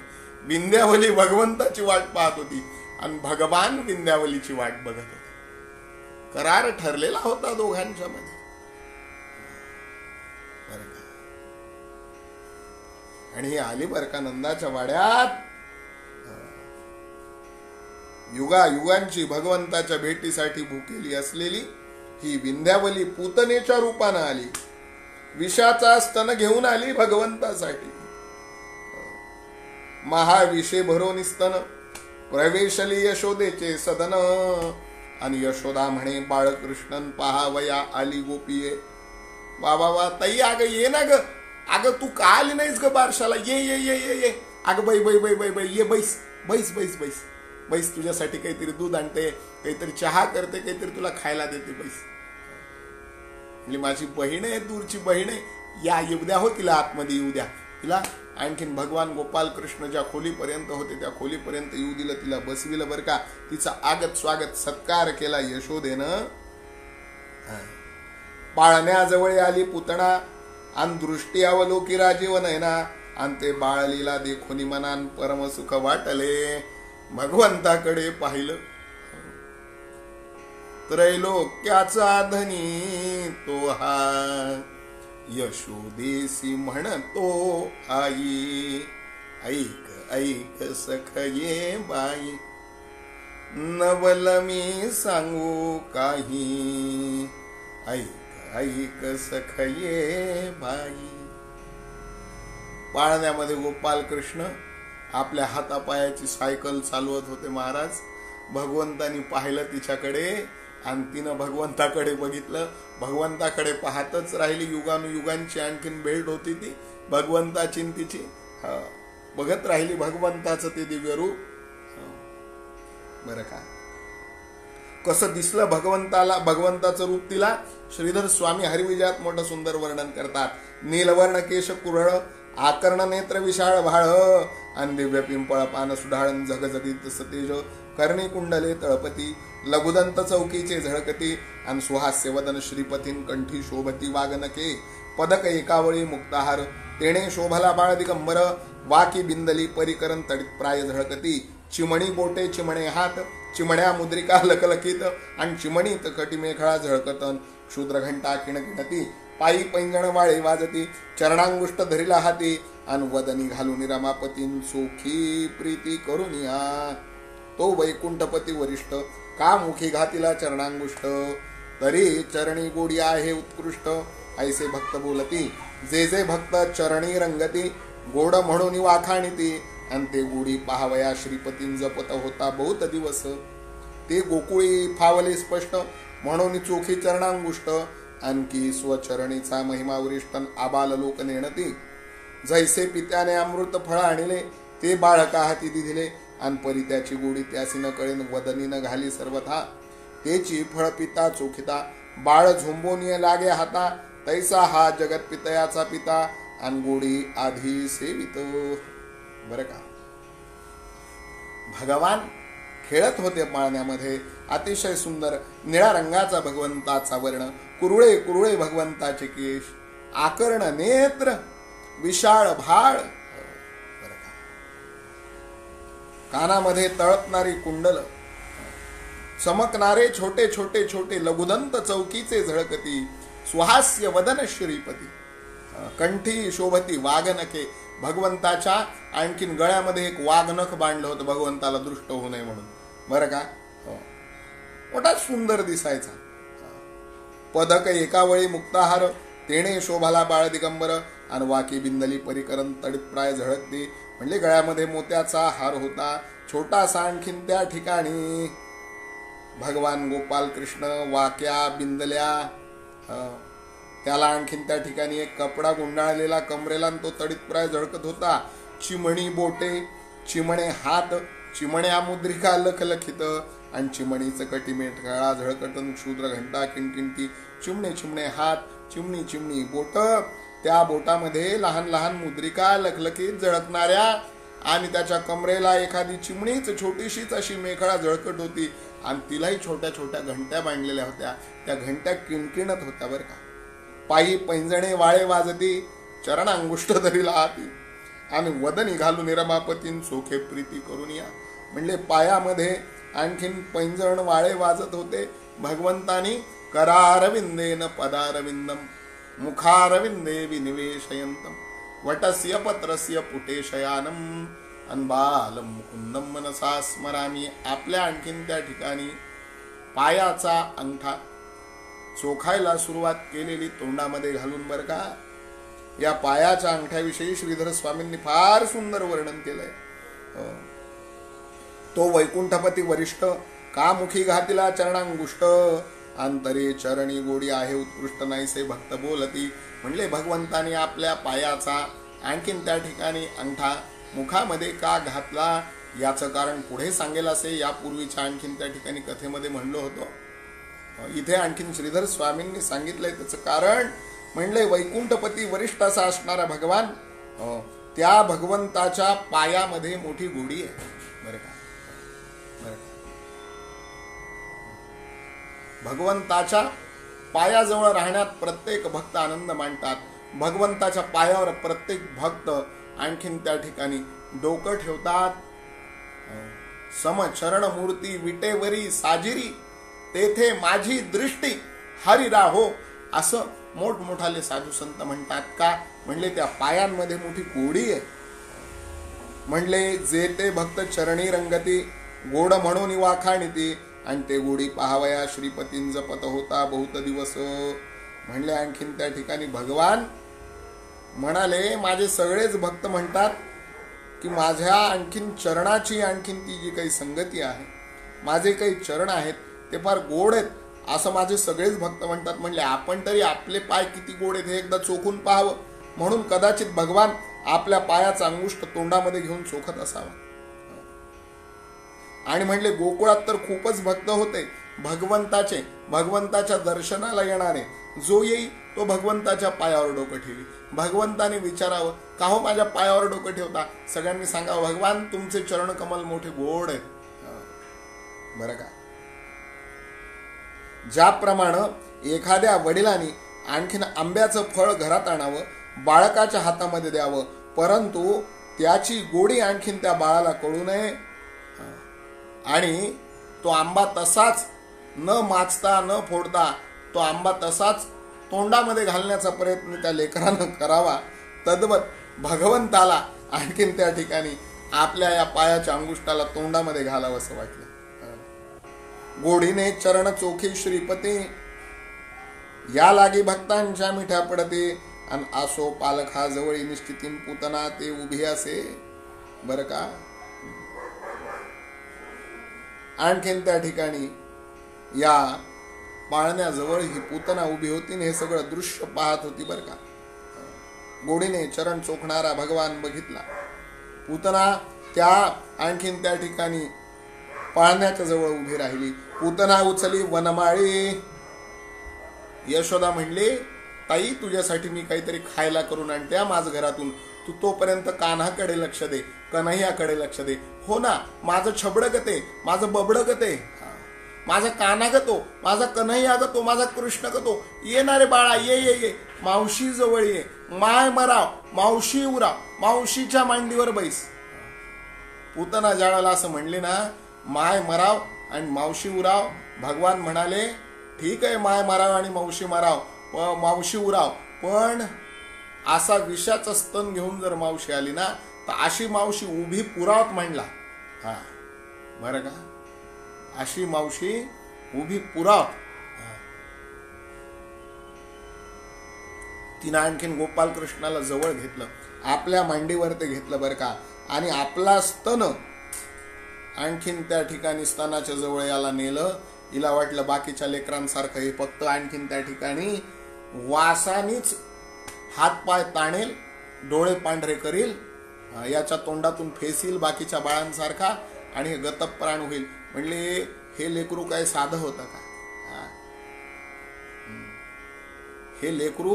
विंध्यावली भगवंताची वाट पाहत होती आणि भगवान विंध्यावलीची वाट बघत होते. करार ठरलेला होता दोघांच्या मध्ये. आणि ही आली बर का नंदाच्या वाड्यात. युगायुगांची भगवंताच्या भेटीसाठी भुकेली असलेली ही विंध्यावली पूतनेच्या रूपानं आली, विषाचा स्तन घेऊन आली भगवंतासाठी. महाविषे भरोनी स्तन प्रवेशली यशोदेचे सदन. आणि यशोदा म्हणे, बाळकृष्णन पहावया आली गोपीये. वा वा वा ताई, अगं ये ना ग, अगं तू का आली नाहीस ग बारशाला, ये ये ये ये ये. अगं बाई बाई बाई बाई बाई, ये बैस बैस बैस बैस बैस, तुझ्यासाठी काहीतरी दूध आणते, काहीतरी चहा करते, काहीतरी तुला खायला देते, बैस. म्हणजे माझी बहीण आहे, दूरची बहीण आहे, या येऊ द्या हो तिला, आतमध्ये येऊ द्या तिला. आणखीन भगवान गोपाल कृष्ण ज्या खोलीपर्यंत होते त्या खोलीपर्यंत येऊ दिलं, तिला बसविलं बर का. तिचा आगत स्वागत सत्कार केला यशोदेनं. पाळण्याजवळ आली पुतना, आणि दृष्टी अवलोकी राजीव नयना. आणि ते बाळलीला देखोनी मनान परमसुख वाटले. भगवंताकडे पाहिलं, त्रैलोक्याचा धनी तो हा, यशोदेसी म्हणतो आई. ऐक ऐक सखये बाई, नवल मी सांगू काही. ऐक ऐक सखये बाई. पाळण्यामध्ये गोपाल कृष्ण आपल्या हातापायाची सायकल चालवत होते महाराज. भगवंतानी पाहिलं तिच्याकडे आणि तिनं भगवंताकडे बघितलं. भगवंताकडे पाहतच राहिली. युगानुयुगांची आणखीन भेट होती ती भगवंताची तिची. बघत राहिली भगवंताचं ते दिव्य रूप. बरं का, कसं दिसलं भगवंताला, भगवंताचं रूप तिला. श्रीधर स्वामी हरिविजयात मोठं सुंदर वर्णन करतात. नीलवर्ण केश कुरळ, आकर्ण नेत्र विशाळ भाळ, आणि दिव्य पिंपळ पान सुढाळण झगझगीत सतेज, कर्णी कुंडले तळपती, लघुदंत चौकीचे झळकती, आणि सुहास्य वदन श्रीपतीन कंठी शोभती वागनके, पदक एकावळी मुक्ताहार, तेणे शोभला बाळ दिगंबर, वाकी बिंदली परिकरण तडित प्राय झळकती, चिमणी बोटे चिमणे हात, चिमण्या मुद्रिका लकलकीत, आणि चिमणीत कटिमेखळा झळकतन, क्षुद्र घंटा किणकिणती, पायी पैंजण वाळे वाजती, चरणांगुष्ट धरिला हाती, आणि वदनी घालून रमापतीन सोखी प्रीती करुनिया. तो वैकुंठपती वरिष्ठ, का मुखी घातिला चरणांगुष्ट, तरी चरणी गोडी आहे उत्कृष्ट, ऐसे भक्त बोलती, जे जे भक्त चरणी रंगती, गोड म्हणून वाखाणीती, आणि ते गुढी पाहावया श्रीपतीन जपत होता बहुत दिवस, ते गोकुळी फावले स्पष्ट, म्हणून चोखी चरणांगुष्ट, आणखी स्वचरणीचा महिमा वरिष्ठन आबाल लोक नेणती, जैसे पित्याने अमृत फळ आणले, ते बाळका हाती दिले, आणि परी त्याची गोडी त्यासी न कळेन, वदनीनं घाली सर्वथा, तेची फळ पिता चोखिता, बाळ झुंबोनिय लागे हाता, तैसा हा जगत पितयाचा पिता आणि गोडी आधी सेवितो. बरं का, भगवान खेळत होते पाळण्यामध्ये. अतिशय सुंदर निळ्या रंगाचा भगवंताचा वर्ण, कुरुळे कुरुळे भगवंताचे केश, आकर्ण नेत्र, विशाळ भाळ, कानामध्ये तळपणारी कुंडल, चमकणारे छोटे छोटे छोटे लघुदंत चौकीचे झळकती, सुहास्य वदन श्रीपती, कंठी शोभती वाघनखे. भगवंताच्या आणखीन गळ्यामध्ये एक वाघनख बांधलं होतं भगवंताला दृष्ट होऊ नये म्हणून. बरं का, मोठा सुंदर दिसायचा. पदक एकावळी मुक्ताहार, तेणे शोभाला बाळ दिगंबर, आणि वाकी बिंदली परिकरण तडीप्राय झळकते. म्हणजे गळ्यामध्ये मोत्याचा हार होता छोटासा. आणखीन त्या ठिकाणी भगवान गोपाल कृष्ण वाक्या बिंदल्या, त्याला आणखीन त्या ठिकाणी एक कपडा गुंडाळलेला कमरेला, तो तडीप्राय झळकत होता. चिमणी बोटे, चिमणे हात, चिमण्या मुद्रिका लखलखित, आणि चिमणीचं कटिमेट काळा झळकटन क्षुद्र घंटा किणकिणती. चिमणे चिमणे हात, चिमणी चिमणी बोट, त्या बोटामध्ये लहान लहान मुद्रिका लखलखीत झळकणाऱ्या, आणि त्याच्या कमरेला एखादी चिमणीच छोटीशीच अशी मेखळा झळकट होती, आणि तिलाही छोट्या छोट्या घंट्या बांधलेल्या होत्या. त्या घंट्या किणकिणत होत्या. बरं का, पायी पैंजणे वाळे वाजती, चरण अंगुष्ठ धरीला हाती, आणि वदनी घालून रमापतीन सोखे प्रीती करून या. म्हणजे पायामध्ये आणखीन पैंजण वाळे वाजत होते. भगवंतानी करारविंदेन पदारविंदम मुखारविंदे विनिवेशयंतम वटस्य पत्रस्य पुटे शयानम अनबालम मुकुंदम मनसा स्मरामी. आपल्या आणखीन त्या ठिकाणी पायाचा अंगठा चोखायला सुरुवात केलेली, तोंडामध्ये घालून. बरं का, या पायाच्या अंगठ्याविषयी श्रीधर स्वामींनी फार सुंदर वर्णन केलंय. तो वैकुंठपती वरिष्ठ, का मुखी घातिला चरणांगुष्ट, अंतरे चरणी गोडी आहे उत्कृष्ट, नाहीसे भक्त बोलती. म्हणले भगवंताने आपल्या पायाचा आणखीन त्या ठिकाणी अंगठा मुखामध्ये का घातला, याचं कारण पुढे सांगेल असे यापूर्वीच्या आणखीन त्या ठिकाणी कथेमध्ये म्हणलो होतो. इथे आणखीन श्रीधर स्वामींनी सांगितलंय त्याचं कारण. म्हणले वैकुंठपती वरिष्ठ असा असणारा भगवान, त्या भगवंताच्या पायामध्ये मोठी गोडी आहे. बरं का, भगवंताच्या पायाजवळ राहण्यात प्रत्येक भक्त आनंद मानतात. भगवंताच्या पायावर प्रत्येक भक्त आणखीन त्या ठिकाणी डोकं ठेवतात. समचरण मूर्ती विटेवरी साजिरी, तेथे माझी दृष्टी हरी राहो, असं मोठमोठाले साधू संत म्हणतात. का म्हणले त्या पायांमध्ये मोठी गोडी आहे. म्हणले जे ते भक्त चरणी रंगती, गोड म्हणून वाखाणीती, आणि ते गोडी पाहावया श्रीपतीं जपत होता बहुत दिवस. म्हणले आणखीन त्या ठिकाणी भगवान म्हणाले, माझे सगळेच भक्त म्हणतात की माझ्या आणखीन चरणाची आणखीन ती जी काही संगती आहे, माझे काही चरण आहेत ते फार गोड आहेत, असं माझे सगळेच भक्त म्हणतात. म्हणले आपण तरी आपले पाय किती गोड आहेत हे एकदा चोखून पाहावं, म्हणून कदाचित भगवान आपल्या पायाचा अंगुष्ठ तोंडामध्ये घेऊन चोखत असावा. आणि म्हणले गोकुळात तर खूपच भक्त होते भगवंताचे, भगवंताच्या दर्शनाला येणारे. जो येई तो भगवंताच्या पायावर डोकं ठेवी. भगवंताने विचारावं, का हो माझ्या पायावर डोकं ठेवता? सगळ्यांनी सांगावं, भगवान तुमचे चरण कमल मोठे गोड आहेत. बरं का, ज्याप्रमाणे एखाद्या वडिलांनी आणखीन आंब्याचं फळ घरात आणावं, बाळकाच्या हातामध्ये द्यावं, परंतु त्याची गोडी आणखीन त्या बाळाला कळू नये, आणि तो आंबा तसाच न माचता न फोडता तो आंबा तसाच तोंडामध्ये घालण्याचा प्रयत्न त्या लेकरानं करावा, तद्वत भगवंताला आणखीन त्या ठिकाणी आपल्या या पायाच्या अंगुष्ठाला तोंडामध्ये घालावं असं वाटलं. गोडीने चरण चोखी श्रीपती, या लागी भक्तांच्या मिठ्या पडते, आणि आसो पालखा जवळी निश्चितीन पुतना ते उभी असे. बरं का, आणखीन त्या ठिकाणी या पाळण्याजवळ ही पूतना उभी होती, हे सगळं दृश्य पाहत होती. बरं का, गोडीने चरण चोखणारा भगवान बघितला. पूतना त्या आणखीन त्या ठिकाणी पाळण्याच्या जवळ उभी राहिली. पूतना उचली वनमाळी. यशोदा म्हणली, ताई तुझ्यासाठी मी काहीतरी खायला करून आणते हा माझं घरातून, तू तोपर्यंत कान्हाकडे लक्ष दे, कन्हैयाकडे लक्ष दे. हो ना, माझं छबडं गते, माझं बबडं गते, माझा कान्हा गतो, माझा कन्हैया गतो, माझा कृष्ण गतो, ये ना रे बाळा, ये ये ये, मावशी जवळ ये, माय मराव, मावशी उराव, मावशीच्या मांडीवर बैस. पूतना ज्यावेळेला असं म्हणले ना, माय मराव आणि मावशी उराव, भगवान म्हणाले ठीक आहे माय मराव आणि मावशी मराव, मावशी उराव, पण असा विषाचं स्तन घेऊन जर मावशी आली ना, तर अशी मावशी उभी पुरावत म्हणला. हा बरं का, अशी मावशी उभी पुरावत. तिनं आणखीन गोपालकृष्णाला जवळ घेतलं, आपल्या मांडीवर ते घेतलं बरं का, आणि आपला स्तन आणखीन त्या ठिकाणी स्तनाच्या जवळ याला नेलं. हिला वाटलं बाकीच्या लेकरांसारखं हे फक्त आणखीन त्या ठिकाणी वासानीच हातपाय ताणेल, डोळे पांढरे करील, याच्या तोंडातून फेसील बाकीच्या बाळांसारखा आणि गतप्राण होईल. म्हणले हे लेकरू काय साधं होतं का? हे लेकरू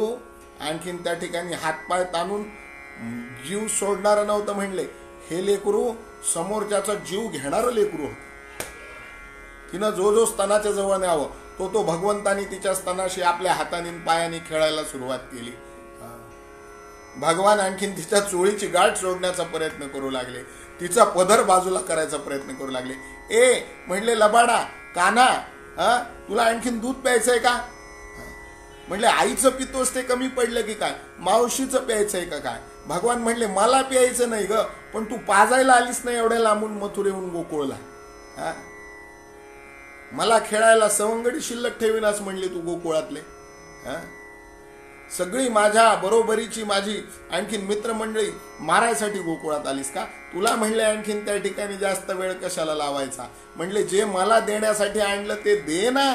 आणखीन त्या ठिकाणी हातपाय ताणून जीव सोडणारं नव्हतं. म्हणले हे लेकरू समोरच्याचा जीव घेणारं लेकरू होतं. तिनं जो जो स्तनाच्या जवळ न्यावं तो भगवंतानी तिच्या स्तनाशी आपल्या हाताने पायाने खेळायला सुरुवात केली. भगवान आणखीन तिच्या चोळीची गाठ सोडण्याचा प्रयत्न करू लागले, तिचा पदर बाजूला करायचा प्रयत्न करू लागले. म्हणले लबाडा कान्हा, तुला आणखीन दूध प्यायचंय का? म्हणले आईचं पितोस ते कमी पडलं की काय, मावशीचं प्यायचंय का काय? भगवान म्हणले मला प्यायचं नाही ग, पण तू पाजायला आलीस नाही एवढ्या लांबून मथुरेहून गोकुळला. मला खेळायला सवंगडी शिल्लक ठेवीनास म्हणले तू गोकुळातले. सगळी माझ्या बरोबरीची माझी आणखीन मित्रमंडळी मारायसाठी गोकुळात आलीस का? तुला म्हणले आणखीन त्या ठिकाणी जास्त वेळ कशाला लावायचा? म्हणले जे मला देण्यासाठी आणलं ते दे ना.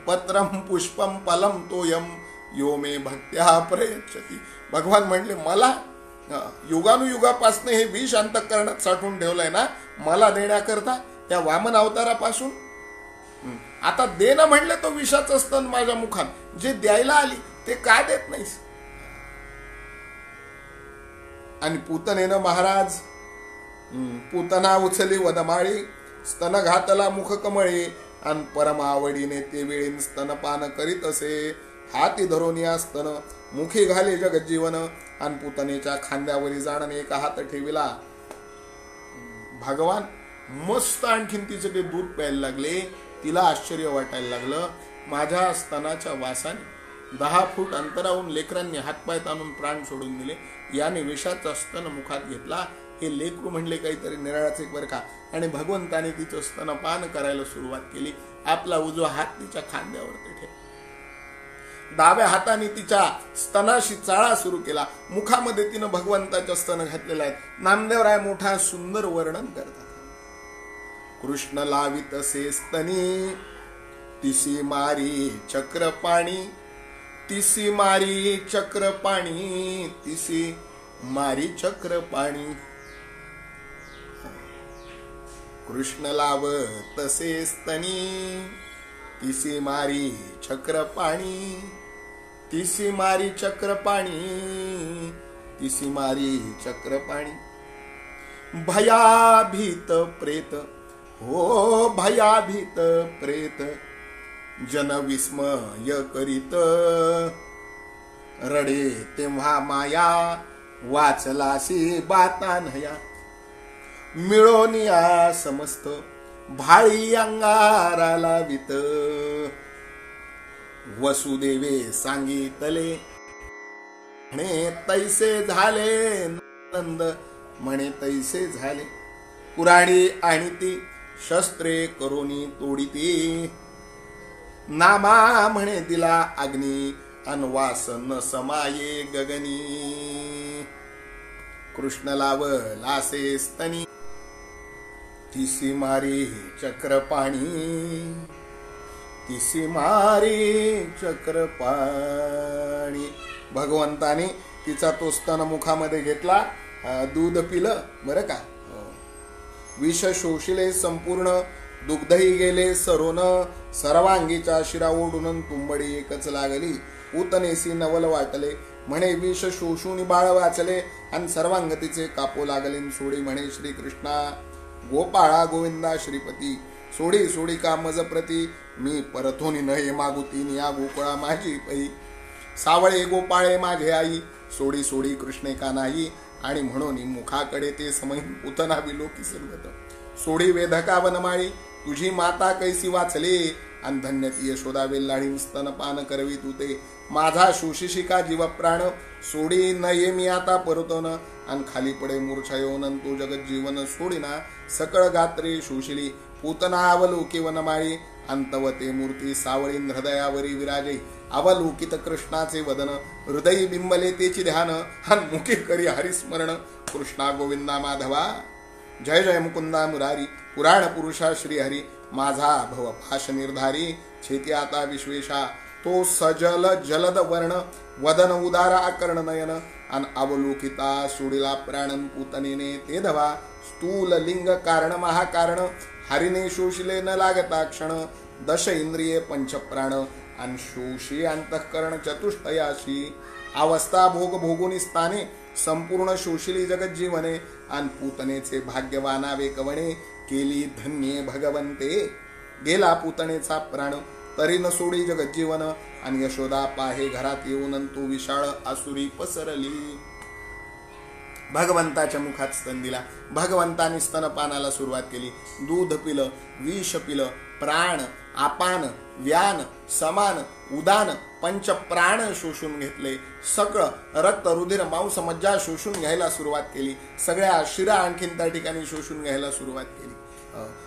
पत्रम पुष्पम फलम तोयम यो मे भक्त्या प्रयच्छति. भगवान म्हणले मला युगानुयुगापासून हे विष अंतःकरणात साठवून ठेवलंय ना मला देण्याकरता, त्या वामन अवतारापासून. आता दे ना म्हणले तो विषाचं स्तन माझ्या मुखात, जे द्यायला आली ते का देत नाहीस? आणि पूतनेनं महाराज पूतना उचली वदमाळी, स्तन घातला मुख कमळे, आणि परमावडीने ते वेळीन स्तनपान करीत असे. हाती धरून या स्तन मुखी घाले जगज्जीवन, आणि पूतनेच्या खांद्यावरी जाणने एक हात ठेविला. भगवान मस्त आणखीन तिचं ते दूध प्यायला लागले. तिला आश्चर्य वाटायला लागलं, माझ्या स्तनाच्या वासाने 10 फूट अंतरावरून लेकरांनी हातपाय ताणून प्राण सोडून दिले. याने विषाचा स्तन मुखात घेतला. हे लेकरू म्हणले काहीतरी निराळाच एक बरं का. आणि भगवंताने तिचं स्तनपान करायला सुरुवात केली. आपला उजवा हात तिच्या खांद्यावरती ठेवला, डाव्या हाताने तिच्या स्तनाशी चाळा सुरू केला. मुखामध्ये तिनं भगवंताच्या स्तन घातलेला आहेत. नामदेवराय मोठा सुंदर वर्णन करतात. कृष्ण लावित से स्तनी, तिसी मारी चक्र पाणी, तिसी मारी चक्र पाणी, तिसी मारी चक्र पाणी. कृष्ण लावत से स्तनी, तिसी मारी चक्र पाणी, तिसी मारी चक्र पाणी, तिसी मारी चक्र पाणी. भयाभीत प्रेत, हो भयाभीत प्रेत, जन विस्मय करीत, रडे तेव्हा माया, वाचलासी बातानया. मिळोनिया समस्त भाळी अंगाराला वित, वसुदेवे सांगितले म्हणे तैसे झाले नंद, म्हणे तैसे झाले. कुऱ्हाडी आणि ती शस्त्रे करोनी तोडीती, नामा म्हणे दिला अग्नी, अनवास न समाये गगनी. कृष्ण लावलासे स्तनी, तिसी मारी चक्र पाणी, तिसी मारी चक्र पाणी. भगवंताने तिचा तो स्तन मुखामध्ये घेतला, दूध पिलं बरं का. विष शोषिले संपूर्ण, दुग्धही गेले सरोन, सर्वांगीच्या शिरा ओढून तुंबडी एकच लागली. पूतनेसी नवल वाटले, म्हणे विष शोषून बाळ वाचले, आणि सर्वांगतीचे कापो लागले. सोडी म्हणे श्रीकृष्णा गोपाळा गोविंदा श्रीपती, सोडी सोडी का मज प्रती, मी परथोनी नये मागुतीन या गोकुळा माझी पै. सावळे गोपाळे माझे आई, सोडी सोडी कृष्णे का नाही, आणि म्हणून मुखाकडे ते समईन पुतना विलोकी सर्वत. सोडी वेधका वनमाळी, तुझी माता कैसी वाचले, आणि धन्य ती यशोदा वेल्लाळी स्तनपान करवी तू ते. माझा शोषिशिका जीव प्राण, सोडी न ये मी आता परतोन, आणि खाली पडे मूर्छा येऊन तो जगत जीवन सोडिना. सकळ गात्रे शोषिली पूतना अवलोके वनमाळी, अंतवते मूर्ती सावळीन हृदयावरी विराजे. अवलोकित कृष्णाचे वदन, हृदयी बिंबले तेची ध्यान, हन मुखे करी हरिस्मरण. कृष्णा गोविंदा माधवा, जय जय मुकुंदा मुरारी. पुराण पुरुषा श्रीहरी, माझा भव भाष निर्धारी. छेती आता विश्वेशा, तो सजल जलद वर्ण, वदन उदारा कर्ण नयन, अन अवलोकिता सोडिला प्राणन पूतनेने ते धवा. स्थूल लिंग कारण महाकारण, हरिने शोषिले न लागता क्षण. दश इंद्रिये पंचप्राण, आणि शोषी अंतःकरण चतुष्टयाशी. अवस्था भोग भोगुनी स्थाने, संपूर्ण शोषिली जगत जीवने. आणि पूतनेचे भाग्यवानावे कवणे, केली धन्ये भगवंते. गेला पूतनेचा प्राण, तरी न सोडी जगत जीवन. आणि यशोदा पाहे घरात येऊन तो विशाळ आसुरी पसरली. भगवंताच्या मुखात स्तन दिला. भगवंताने स्तनपानाला सुरुवात केली. दूध पिलं, विष पिलं, प्राण, आपान, व्यान, समान, उदान, पंचप्राण शोषून घेतले. सगळं रक्त, रुधिर, मांस, मज्जा शोषून घ्यायला सुरुवात केली. सगळ्या शिरा आणखीन त्या ठिकाणी शोषून घ्यायला सुरुवात केली.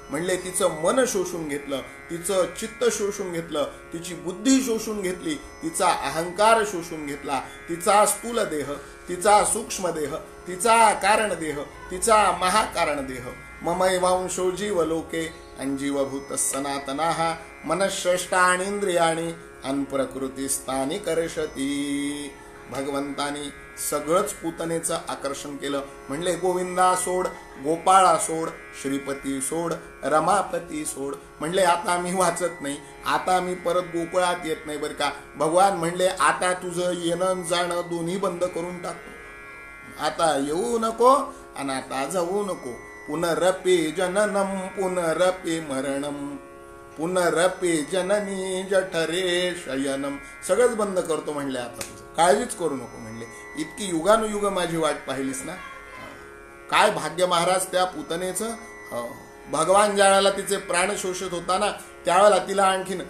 म्हणले तिचं मन शोषून घेतलं, तिचं चित्त शोषून घेतलं, तिची बुद्धी शोषून घेतली, तिचा अहंकार शोषून घेतला, तिचा स्थूल देह, तिचा सूक्ष्म देह, तिचा कारण देह, तिचा महाकारण देह. ममैवांशो जीव लोके, अंजीवभूत सनातनाः, मनःषष्ठानि इंद्रियाणि, अन प्रकृती स्थानी कर्षती. भगवंतानी सगळंच पूतनेचं आकर्षण केलं. म्हणले गोविंदा सोड, गोपाळा सोड, श्रीपती सोड, रमापती सोड. म्हणले आता मी वाचत नाही, आता मी परत गोकुळात येत नाही बरं का. भगवान म्हणले आता तुझं येणं जाणं दोन्ही बंद करून टाकतो. आता येऊ नको आणि आता जाऊ नको. पुनरपि जननम पुनरपि मरणम, पुनरपि जननी जठरे शयनम. सगळंच बंद करतो म्हणले आता तुझं, काळजीच करू नको म्हणले. इतकी युगानुयुग माझी वाट पाहिलीस ना. काय भाग्य महाराज त्या पूतनेचं. भगवान ज्यावेळेला तिचे प्राण शोषत होता ना, त्यावेळेला तिला आणखीन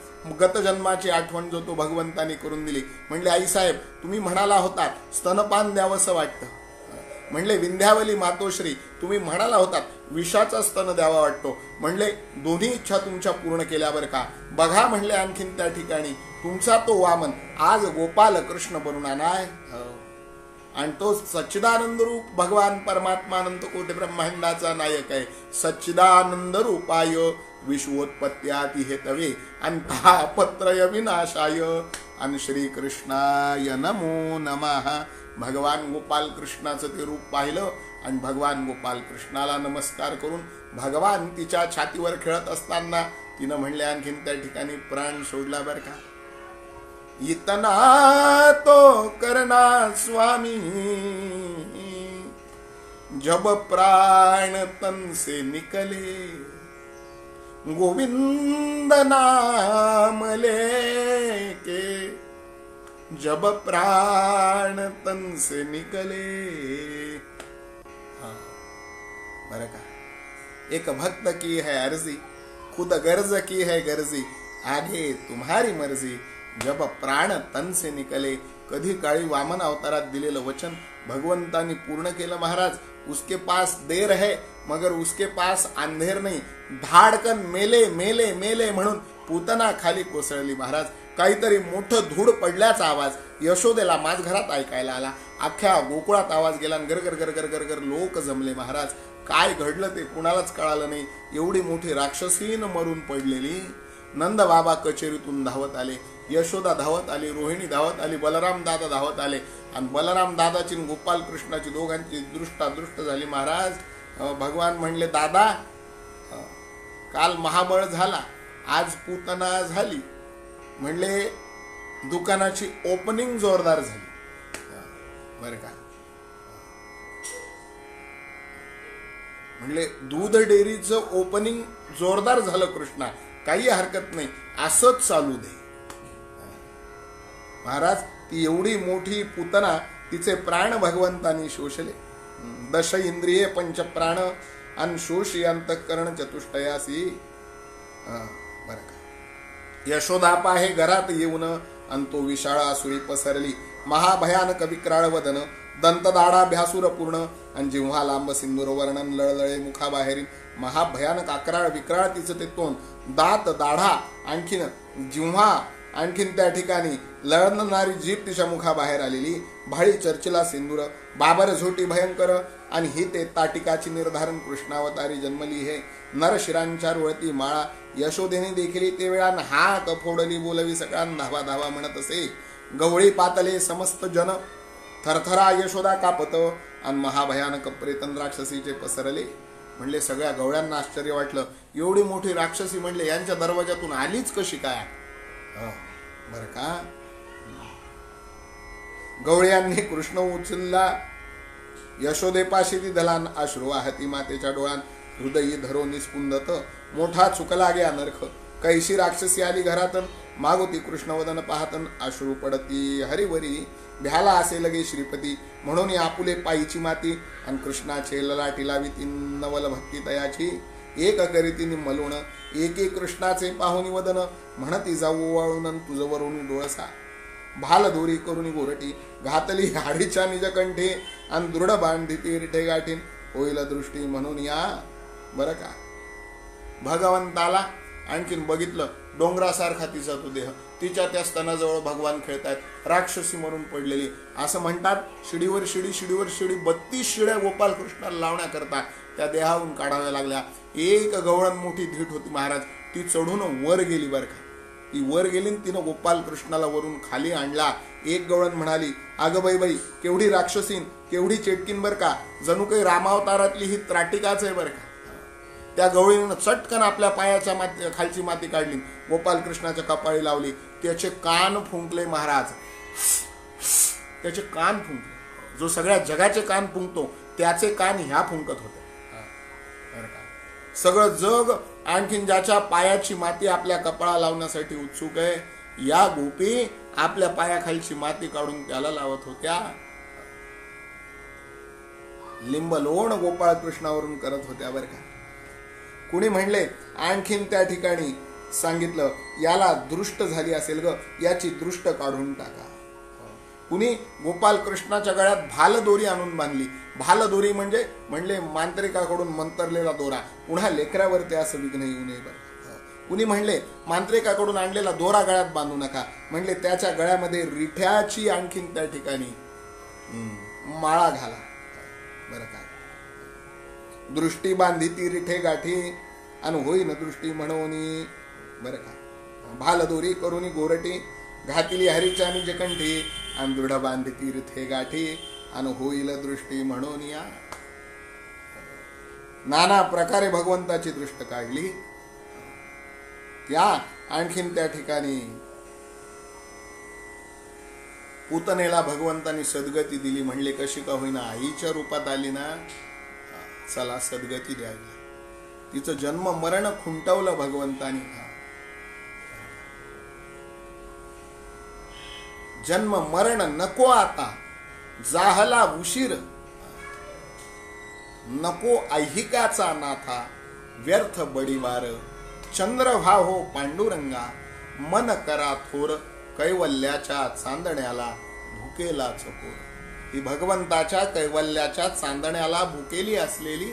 गत जन्माची आठवण जो तो भगवंतानी करून दिली. म्हणले आई साहेब तुम्ही म्हणाला होता स्तनपान द्यावंसं वाटतं. म्हणले विंध्यावली मातोश्री तुम्ही म्हणाला होतात विषाचा स्तन द्यावा वाटतो. म्हणले दोन्ही इच्छा तुमच्या पूर्ण केल्या बरं का. बघा म्हणले आणखीन त्या ठिकाणी तुमचा तो वामन आज गोपाल कृष्ण बनून आलाय. आणि तो सच्चिदानंद रूप भगवान परमात्मा अनंत कोटी ब्रह्मांडाचा नायक आहे. सच्चिदानंद रूपाय विश्वोत्पत्त्याति हेतवे अंतःपत्रय विनाशाय. आणि श्रीकृष्णाय नमो नमः. भगवान गोपाल कृष्णाचं ते रूप पाहिलं आणि भगवान गोपाल कृष्णाला नमस्कार करून भगवान तिच्या छातीवर खेळत असताना तिनं म्हणले आणखीन त्या ठिकाणी प्राण सोडला बरं का. इतना तो करना स्वामी जब प्राण तन से निकले, गोविंद नाम लेके जब प्राण तन से निकले. बरं का. एक भक्त की है अर्जी, खुद गर्ज की है गर्जी, आगे तुम्हारी मर्जी जब प्राण तन से निकले. कधी काळी वामन अवतारात दिलेलं वचन भगवंतानी पूर्ण केलं महाराज. उसके पास देर है मगर उसके पास अंधेर नहीं. धाडकन मेले मेले मेले म्हणून पूतना खाली कोसळली महाराज. काहीतरी मोठं धूळ पडल्याचा आवाज यशोदेला माझ घरात ऐकायला आला. अख्ख्या गोकुळात आवाज गेला. गरगर गरगर गरगर लोक जमले महाराज. काय घडलं ते कुणालाच कळालं नाही. एवढी मोठी राक्षसीन मरून पडलेली. नंद बाबा कचेरीतून धावत आले, यशोदा धावत आली, रोहिणी धावत आली, बलराम दादा धावत आले. आणि बलराम दादाची गोपाल कृष्णाची दोघांची दृष्ट झाली महाराज. भगवान म्हणले दादा काल महाबळ झाला, आज पूतना झाली. म्हणले दुकानाची ओपनिंग जोरदार झाली बर का. म्हणले दूध डेअरीचं ओपनिंग जोरदार झालं कृष्णा, काही हरकत नाही, असंच चालू दे. महाराज ती एवढी मोठी पुतना, तिचे प्राण भगवंतांनी शोषले. दश इंद्रिये पंचप्राण आणि शोषी अंतःकरण चतुष्टयासी. बर का. यशोदापा हे घरात येऊन आणि तो विशाळ आसुरी पसरली. महाभयानक विक्राळ वदन, दंतदाढा भ्यासुर पूर्ण आणि जिव्हा लांब सिंदूर वर्णन, लळलळे मुखाबाहेरील. महाभयानक अकराळ विक्राळ तिचं ते तोंड, दात दाढा, आणखीन जिव्हा, आणखीन त्या ठिकाणी लढणारी जीभ तिच्या मुखाबाहेर आलेली. भाळी चर्चिला सिंदूर, बाबर झोटी भयंकर आणि ही ते ताटिकाची निर्धारण कृष्णावतारी जन्मली हे. नरशिरांच्या रुळती माळा, यशोदेने देखील ते वेळा हाक फोडली, बोलवी सकाळ धावा धावा म्हणत असे. गवळी पातले समस्त जन, थरथरा यशोदा कापत आणि महाभयानक प्रेतन राक्षसीचे पसरले. म्हणले सगळ्या गवळ्यांना आश्चर्य वाटलं, एवढी मोठी राक्षसी म्हणले यांच्या दरवाजातून आलीच कशी काय. बर का. गवळ्यांनी कृष्ण उचलला, यशोदेपाशी ती धलान, अश्रू वाहती मातेच्या डोळ्यात, हृदयी धरो निस्पुंदत, मोठा चुकला गे अनर्थ. कैशी राक्षसी आली घरातन, मागोती कृष्णवदन पाहतन, अश्रू पडती हरिवरी. भ्याला असे लगे श्रीपती, म्हणून आपुले पायीची माती आणि कृष्णाचे ललाटी लावी ती नवल भक्ती तयाची. एक करीती निमलूण, एक एक कृष्णाचे पाहुनी वदन, म्हणती जाऊ वाळून तुझ वरून डोळसा. भाल दोरी करुणी गोरटी, घातली हाडीच्या निजकंठे आणि दृढ बांधिती रिठे गाठीन, होईल दृष्टी म्हणून या. बरं का. भगवंताला आणखीन बघितलं, डोंगरासारखा तिचा तो देह, तिच्या त्या स्तनाजवळ भगवान खेळतायत, राक्षसी मरून पडलेली. असं म्हणतात शिडीवर शिडी, शिडीवर शिडी, 32 शिड्या गोपाल कृष्णाला लावण्याकरता त्या देहावरून काढाव्या लागल्या. एक गवळण मोठी धीट होती महाराज, ती चढून वर गेली बर का. ती वर गेली, तिनं गोपाल कृष्णाला वरून खाली आणला. एक गवळण म्हणाली, अगं बाई बाई, केवढी राक्षसीन, केवढी चेटकीन बर का, जणू काही रामावतारातली ही त्राटिकाच आहे बर का. त्या गवळीनं चटकन आपल्या पायाच्या खालची माती काढली, गोपाल कृष्णाच्या कपाळी लावली, त्याचे कान फुंकले महाराज, त्याचे कान फुंकले. जो सगळ्या जगाचे कान फुंकतो त्याचे कान ह्या फुंकत होते. सगळं जग आणखीन ज्याच्या पायाची माती आपल्या कपाळा लावण्यासाठी उत्सुक आहे, या गोपी आपल्या पायाखालची माती काढून त्याला लावत होत्या. लिंबलोण गोपाळ कृष्णावरून करत होत्या बर का. कुणी म्हणले आणखीन त्या ठिकाणी सांगितलं, याला दृष्ट झाली असेल ग, याची दृष्ट काढून टाका. कुणी गोपाल कृष्णाच्या गळ्यात भालदोरी आणून बांधली. भालदोरी म्हणजे म्हणले मांत्रिकाकडून मंतरलेला दोरा, पुन्हा लेकरावरती असं विघ्न येऊ नये बरं. कुणी म्हणले मांत्रिकाकडून आणलेला दोरा गळ्यात बांधू नका, म्हणले त्याच्या गळ्यामध्ये रिठ्याची आणखीन त्या ठिकाणी माळा घाला बरं का. दृष्टी बांधी ती रिठे गाठी आणि होईन दृष्टी म्हणून बरं का. भालदोरी करून गोरटी, घातली हरीच्या निजकंठी आणि दृढ बांधी ती रिठे गाठी आणि होईल दृष्टी म्हणून या. नाना प्रकारे भगवंताची दृष्ट काढली. त्या आणखीन त्या ठिकाणी पूतनेला भगवंतानी सद्गती दिली. म्हणले कशी का होईना आईच्या रूपात आली ना, चला सद्गती द्यावी. तिचं जन्म मरण खुंटवलं भगवंतानी. जन्म मरण नको आता, जाहला उशीर, नको ऐहिकाचा नाथा, व्यर्थ बडीवार, चंद्रभा हो पांडुरंगा, मन करा थोर, कैवल्याच्या चांदण्याला भुकेला चकोर. ही भगवंताच्या कैवल्याच्या चांदण्याला भुकेली असलेली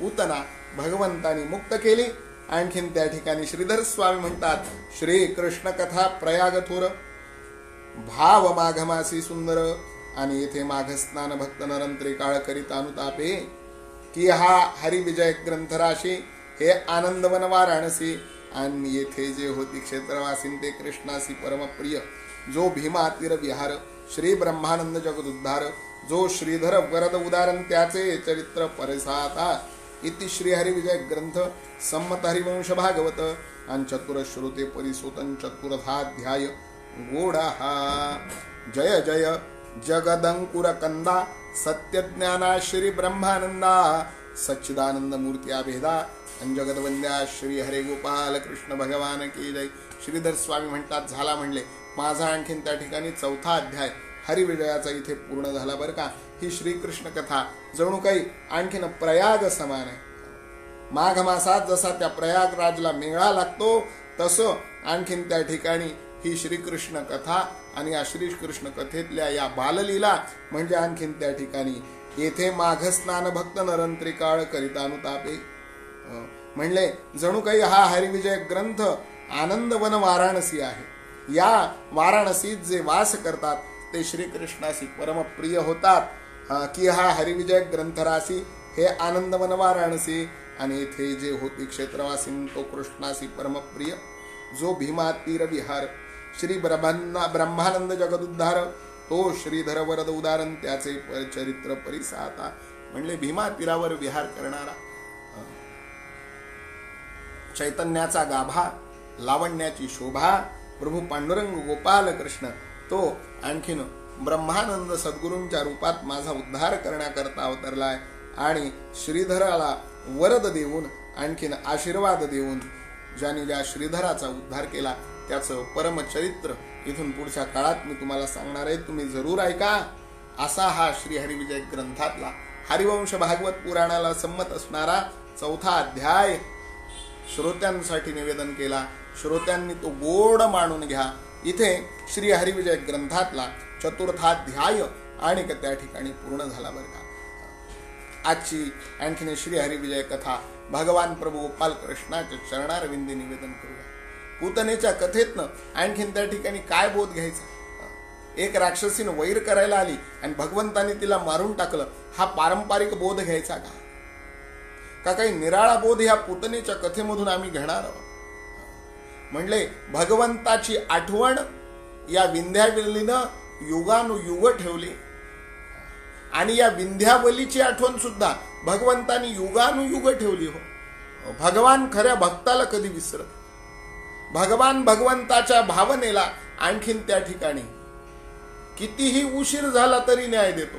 पूतना भगवंतानी मुक्त केली. आणखीन त्या ठिकाणी श्रीधर स्वामी म्हणतात, श्री कृष्ण कथा प्रयाग थोर, भाव माघमासी सुंदर, आणि येथे माघ स्नान भक्त नरंत्री काळ करीत अनुतापे, की हा हरिविजय ग्रंथराशी, हे आनंदवन वाराणसी, आणि येथे जे होती क्षेत्रवासीन ते कृष्णासी परमप्रिय, जो भीमा तीर विहार, श्री ब्रह्मानंद जगदुद्धार, जो श्रीधर वरद उदाहरण त्याचे चरित्र परिसाता. इति श्री हरिविजय ग्रंथ संमत हरिवंश भागवत आणि चतुर श्रुते परिसोतन चतुर्थाध्याय. गोडा जय जय जगदंकुर कंदा सत्यज्ञाना श्री ब्रह्मानंदा सच्चिदानंद मूर्ती अभेदा जगदवंद्या श्री हरे गोपाल कृष्ण भगवान की जय. श्रीधर स्वामी म्हणतात झाला म्हणले. माझा आणखीन त्या ठिकाणी 4था अध्याय हरिविजयाचा इथे पूर्ण झाला बरं का. ही श्रीकृष्ण कथा जणू काही आणखीन प्रयाग समान आहे. माघ मासात जसा त्या प्रयागराजला मेळा लागतो तसं आणखीन त्या ठिकाणी ही श्रीकृष्ण कथा आणि या श्रीकृष्ण कथेतल्या या बाललीला म्हणजे आणखीन त्या ठिकाणी येथे माघ स्नान भक्त नरंत्रिकाळ करितानुतापे म्हणले. जणू काही हा हरिविजय ग्रंथ आनंदवन वाराणसी आहे. या वाराणसीत जे वास करतात ते श्रीकृष्णासी परमप्रिय होतात की हा हरिविजय ग्रंथरासी हे आनंदवन वाराणसी आणि येथे जे होती क्षेत्रवासी तो कृष्णासी परमप्रिय. जो भीमा तीर विहार श्री ब्रह्मानंद जगदुद्धार तो श्रीधर वरद उदाहरण त्याचे चरित्र परिसाता म्हणले. भीमा तीरावर विहार करणारा चैतन्याचा गाभा लावण्याची शोभा प्रभू पांडुरंग गोपाल कृष्ण तो आणखीन ब्रह्मानंद सद्गुरूंच्या रूपात माझा उद्धार करण्याकरता अवतरलाय आणि श्रीधराला वरद देऊन आणखीन आशीर्वाद देऊन ज्याने ज्या श्रीधराचा उद्धार केला त्याचं परमचरित्र इथून पुढच्या काळात मी तुम्हाला सांगणार आहे. तुम्ही जरूर ऐका. असा हा श्री हरिविजय ग्रंथातला हरिवंश भागवत पुराणाला संमत असणारा 4था अध्याय श्रोत्यांसाठी निवेदन केला. श्रोत्यांनी तो गोड मानून घ्या. इथे श्री हरिविजय ग्रंथातला 4थाध्याय आणि त्या ठिकाणी पूर्ण झाला बरं का. आजची आणखीन श्री हरिविजय कथा भगवान प्रभू गोपाल कृष्णाच्या चरणारविंदी निवेदन करूया. पूतनेच्या कथेतनं आणखीन त्या ठिकाणी काय बोध घ्यायचा. एक राक्षसीनं वैर करायला आली आणि भगवंताने तिला मारून टाकलं. हा पारंपरिक बोध घ्यायचा का काही निराळा बोध या पूतनेच्या कथेमधून आम्ही घेणार आहोत. म्हणले भगवंताची आठवण या विंध्यावलीनं युगानुयुग ठेवली आणि या विंध्यावलीची आठवण सुद्धा भगवंतानी युगानुयुग ठेवली. हो भगवान खऱ्या भक्ताला कधी विसरत. भगवान भगवंताच्या भावनेला आणखीन त्या ठिकाणी कितीही उशीर झाला तरी न्याय देतो.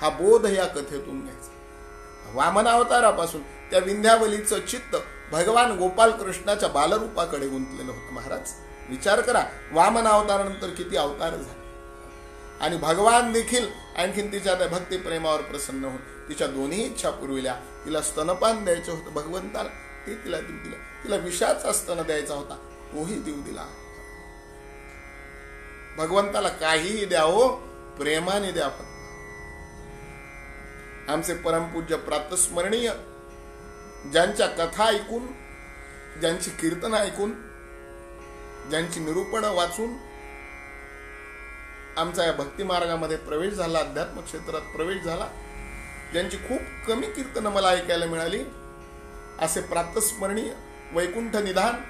हा बोध या कथेतून घ्यायचा. वामन अवतारापासून त्या विंध्यावलीचं चित्त भगवान गोपाल कृष्णाच्या बालरूपाकडे गुंतलेलं होतं. महाराज विचार करा, वामन अवतारानंतर किती अवतार झाले आणि भगवान देखील आणखीन तिच्या त्या भक्ती प्रेमावर प्रसन्न होऊन तिच्या दोन्ही इच्छा पुरविल्या. तिला स्तनपान द्यायचं होतं भगवंताला, ते तिला देऊ दिलं. तिला विषाचा स्तन द्यायचा होता, तोही देऊ दिला. भगवंताला काहीही द्या हो, प्रेमाने द्या. आमचे परमपूज्य प्रातस्मरणीय ज्यांच्या कथा ऐकून, ज्यांची कीर्तन ऐकून, ज्यांची निरूपण वाचून आमचा या भक्ती मार्गामध्ये प्रवेश झाला, अध्यात्म क्षेत्रात प्रवेश झाला, ज्यांची खूप कमी कीर्तनं मला ऐकायला मिळाली, असे प्रातस्मरणीय वैकुंठ निधान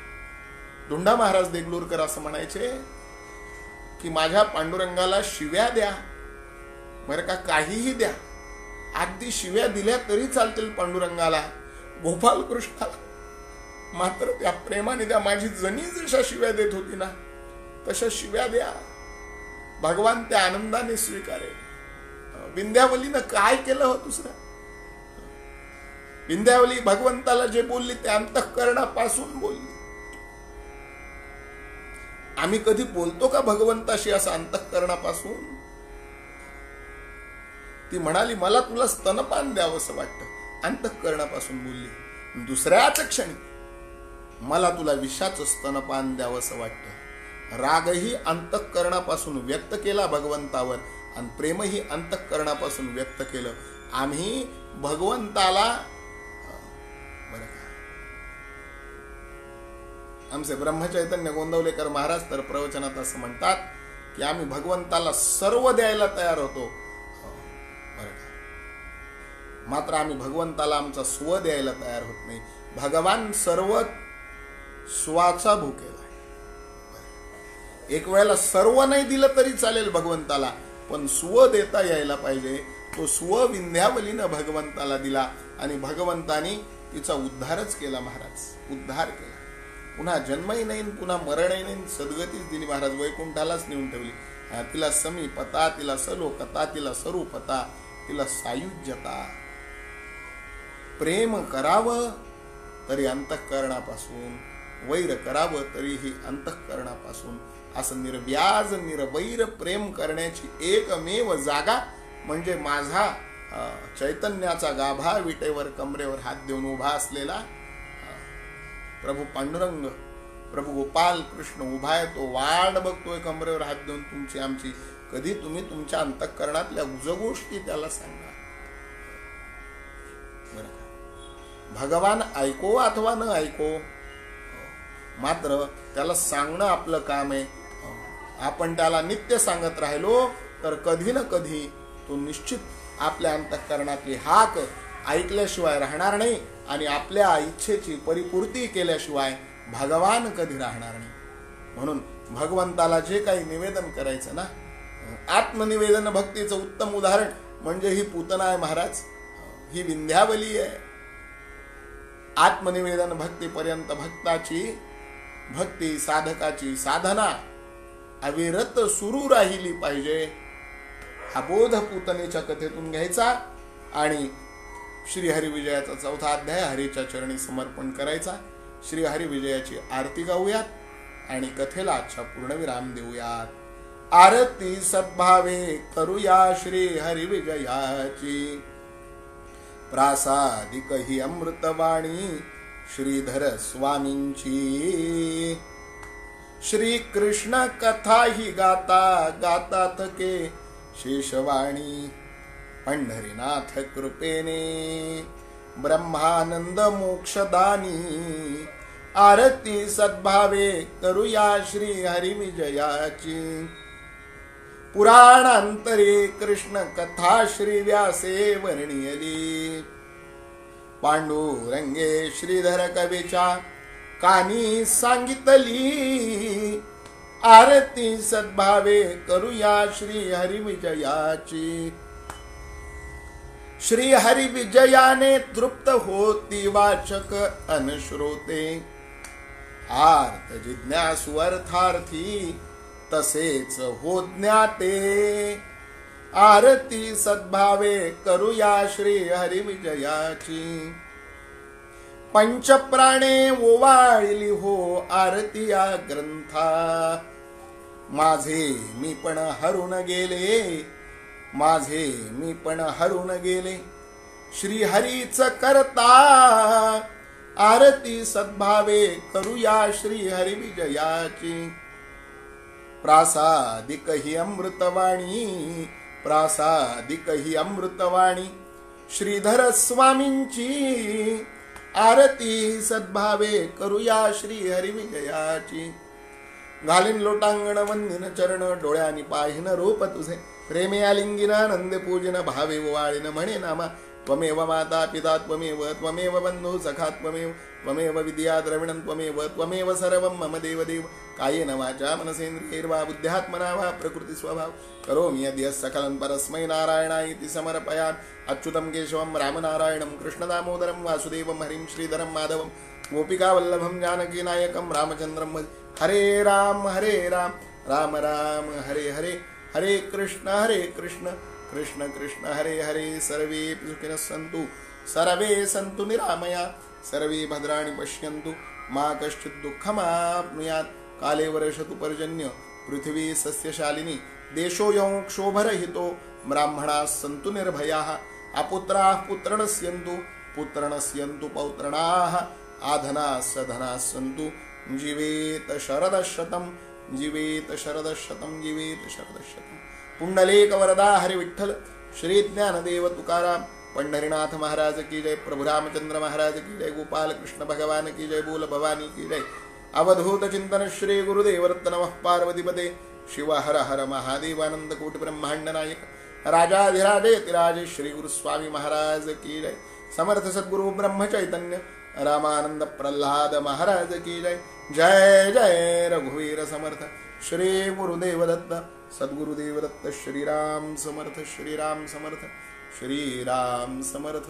धुंडा महाराज देगलूरकर असं म्हणायचे की माझ्या पांडुरंगाला शिव्या द्या बरं का, काहीही द्या, अगदी शिव्या दिल्या तरी चालतील पांडुरंगाला, गोपाल कृष्णाला मात्र त्या प्रेमाने द्या. माझी जनी जशा शिव्या देत होती ना तशा शिव्या द्या, भगवान त्या आनंदाने स्वीकारेल. विंध्यावलीनं काय केलं हो दुसरं? विंध्यावली भगवंताला जे बोलली ते अंतःकरणापासून बोलली. आम्ही कधी बोलतो का भगवंताशी असं अंतःकरणापासून? ती म्हणाली मला तुला स्तनपान द्यावंसं वाटतं, अंतःकरणापासून बोलली. दुसऱ्याच क्षणी मला तुला विषाचं स्तनपान द्यावंसं वाटतं. रागही अंतःकरणापासून व्यक्त केला भगवंतावर आणि प्रेमही अंतःकरणापासून व्यक्त केलं. आम्ही भगवंताला बरं का, आमचे ब्रह्मचैतन्य गोंदवलेकर महाराज तर प्रवचनात असं म्हणतात की आम्ही भगवंताला सर्व द्यायला तयार होतो बरं का, मात्र आम्ही भगवंताला आमचा स्व द्यायला तयार होत नाही. भगवान सर्व स्वाचा भुकेला. एक वेळेला सर्व नाही दिलं तरी चालेल भगवंताला, पण स्व देता यायला पाहिजे. तो स्व विंध्यावलीनं भगवंताला दिला आणि भगवंतानी तिचा उद्धारच केला. महाराज उद्धार केला. पुन्हा जन्मही नाही पुन्हा मरणही नाही, सद्गतीच दिली महाराज, वैकुंठालाच नेऊन ठेवली. तिला समीपता, तिला सलोकता, तिला स्वरूपता, तिला सायुज्यता. प्रेम करावं तरी अंतःकरणापासून, वैर करावं तरीही अंतःकरणापासून, असं निर्व्याज निरवैर प्रेम करण्याची एकमेव जागा म्हणजे माझा चैतन्याचा गाभा विटेवर कमरेवर हात देऊन उभा असलेला प्रभू पांडुरंग, प्रभू गोपाल कृष्ण उभा आहे. तो वाट बघतोय कमरेवर हात देऊन तुमची आमची. कधी तुम्ही तुमच्या अंतःकरणातल्या गुजगोष्टी त्याला सांगा. बरं का? भगवान ऐको अथवा न ऐको, मात्र त्याला सांगणं आपलं काम आहे. आपण त्याला नित्य सांगत राहिलो तर कधी ना कधी तो निश्चित आपल्या अंतःकरणातली हाक ऐकल्याशिवाय राहणार नाही आणि आपल्या इच्छेची परिपूर्ती केल्याशिवाय भगवान कधी राहणार नाही. म्हणून भगवंताला जे काही निवेदन करायचं ना, आत्मनिवेदन भक्तीचं उत्तम उदाहरण म्हणजे ही पूतना आहे महाराज, ही विंध्यावली आहे. आत्मनिवेदन भक्तीपर्यंत भक्ताची, भक्ती साधकाची साधना अविरत सुरू राहिली पाहिजे. हा बोध पूतनेच्या कथेतून घ्यायचा आणि श्री हरिविजयाचा 4था अध्याय हरीच्या चरणी समर्पण करायचा. श्री हरिविजयाची आरती गाऊयात आणि कथेला आजच्या पूर्णविराम देऊयात. आरती सद्भावे करूया श्री हरिविजयाची, प्रासादिक ही अमृतवाणी श्रीधर स्वामींची. श्री कृष्ण कथा ही गाता गाता थके शेषवाणी, पंढरीनाथ कृपेने ब्रह्मानंद मोक्षदानी. आरती सद्भावे करूया श्री हरिविजयाची, पुराणांतरे कृष्ण कथा श्री व्यासे वर्णियली. पांडुरंगे श्रीधर कवीच्या कानी सांगितली. आरती सद्भावे करूया श्री हरिविजयाची. श्री हरिविजयाने तृप्त होती वाचक अनश्रोते, आर्त जिज्ञासु अर्थार्थी तसेच हो ज्ञाते. आरती सद्भावे करूया श्री हरिविजयाची. पंचप्राणे ओवाळली हो आरती या ग्रंथा, माझे मी पण हरून गेले, माझे मी पण हरून गेले. श्री हरीच करता आरती सद्भावे करूया श्री हरिविजयाची. प्रासादिक ही अमृतवाणी, प्रासादिक ही अमृतवाणी श्रीधर स्वामींची. आरती सद्भावे करूया श्री हरिविजयाची. घालीन लोटांगण वंदिन चरण, डोळ्यानी पाहिन रूप तुझे. प्रेमे आलिंगिन नंदे पूजन, भावे वाळीन म्हणे नामा. त्वमेव माता पिता त्वमेव, त्वमेव बंधू सखा त्वमेव, त्वमेव विद्या द्रविणं त्वमेव, त्वमेव सर्वं मम देवदेव. कायेन वाचा मनसेन्द्रियैर्वा बुद्ध्यात्मना वा प्रकृती स्वभाव करोमि यद्य सकलं परस्मै नारायणायति समर्पयामि. अच्युतं केशवं रामनारायणं कृष्णदामोदरं वासुदेवं हरिं श्रीधरं माधवं गोपिकावल्लभं जानकीनायकं रामचन्द्रं भजे. हरे राम राम राम हरे हरे, हरे कृष्ण कृष्ण कृष्ण हरे हरे. सर्वे सुखिनः सन्तु, सर्वे सन्तु निरामया, सर्वे भद्राणि पश्यन्तु, मा कश्चित् दुःखमाप्नुयात्. काले वर्षतु पर्जन्य, पृथिवी सस्यशालिनी, देशोऽयं क्षोभरहितो. ब्राह्मणाः सन्तु निर्भयाः, अपुत्राः पुत्रणः स्यन्तु, पुत्रणः स्यन्तु पौत्रणाः. आधनाः सधनाः सन्तु, जीवेत शरदशतं, जीवेत शरदशतं, जीवेत शरदशतं. पुंडलेक वरदा हरि विठ्ठल. श्री ज्ञानदेव तुकाराम पंढरीनाथ महाराज की जय. प्रभु रामचंद्र महाराज की जय. गोपाल कृष्ण भगवान की जय. बोल भवानी की जय. अवधूत चिंतन श्री गुरुदेव रत्न नमः पार्वतीपते. शिव हर हर महादेव. आनंद कोटि ब्रह्मांड नायक राजाधिराजेतिराजे श्री गुरुस्वामी महाराज की जय. समर्थ सद्गुरु ब्रह्म चैतन्य रामानंद प्रल्हाद महाराज की जय. जय जय रघुवीर समर्थ श्री गुरुदेव दत्त. सद्गुरुदेव दत्त. श्रीराम समर्थ, श्रीराम समर्थ, श्रीराम समर्थ.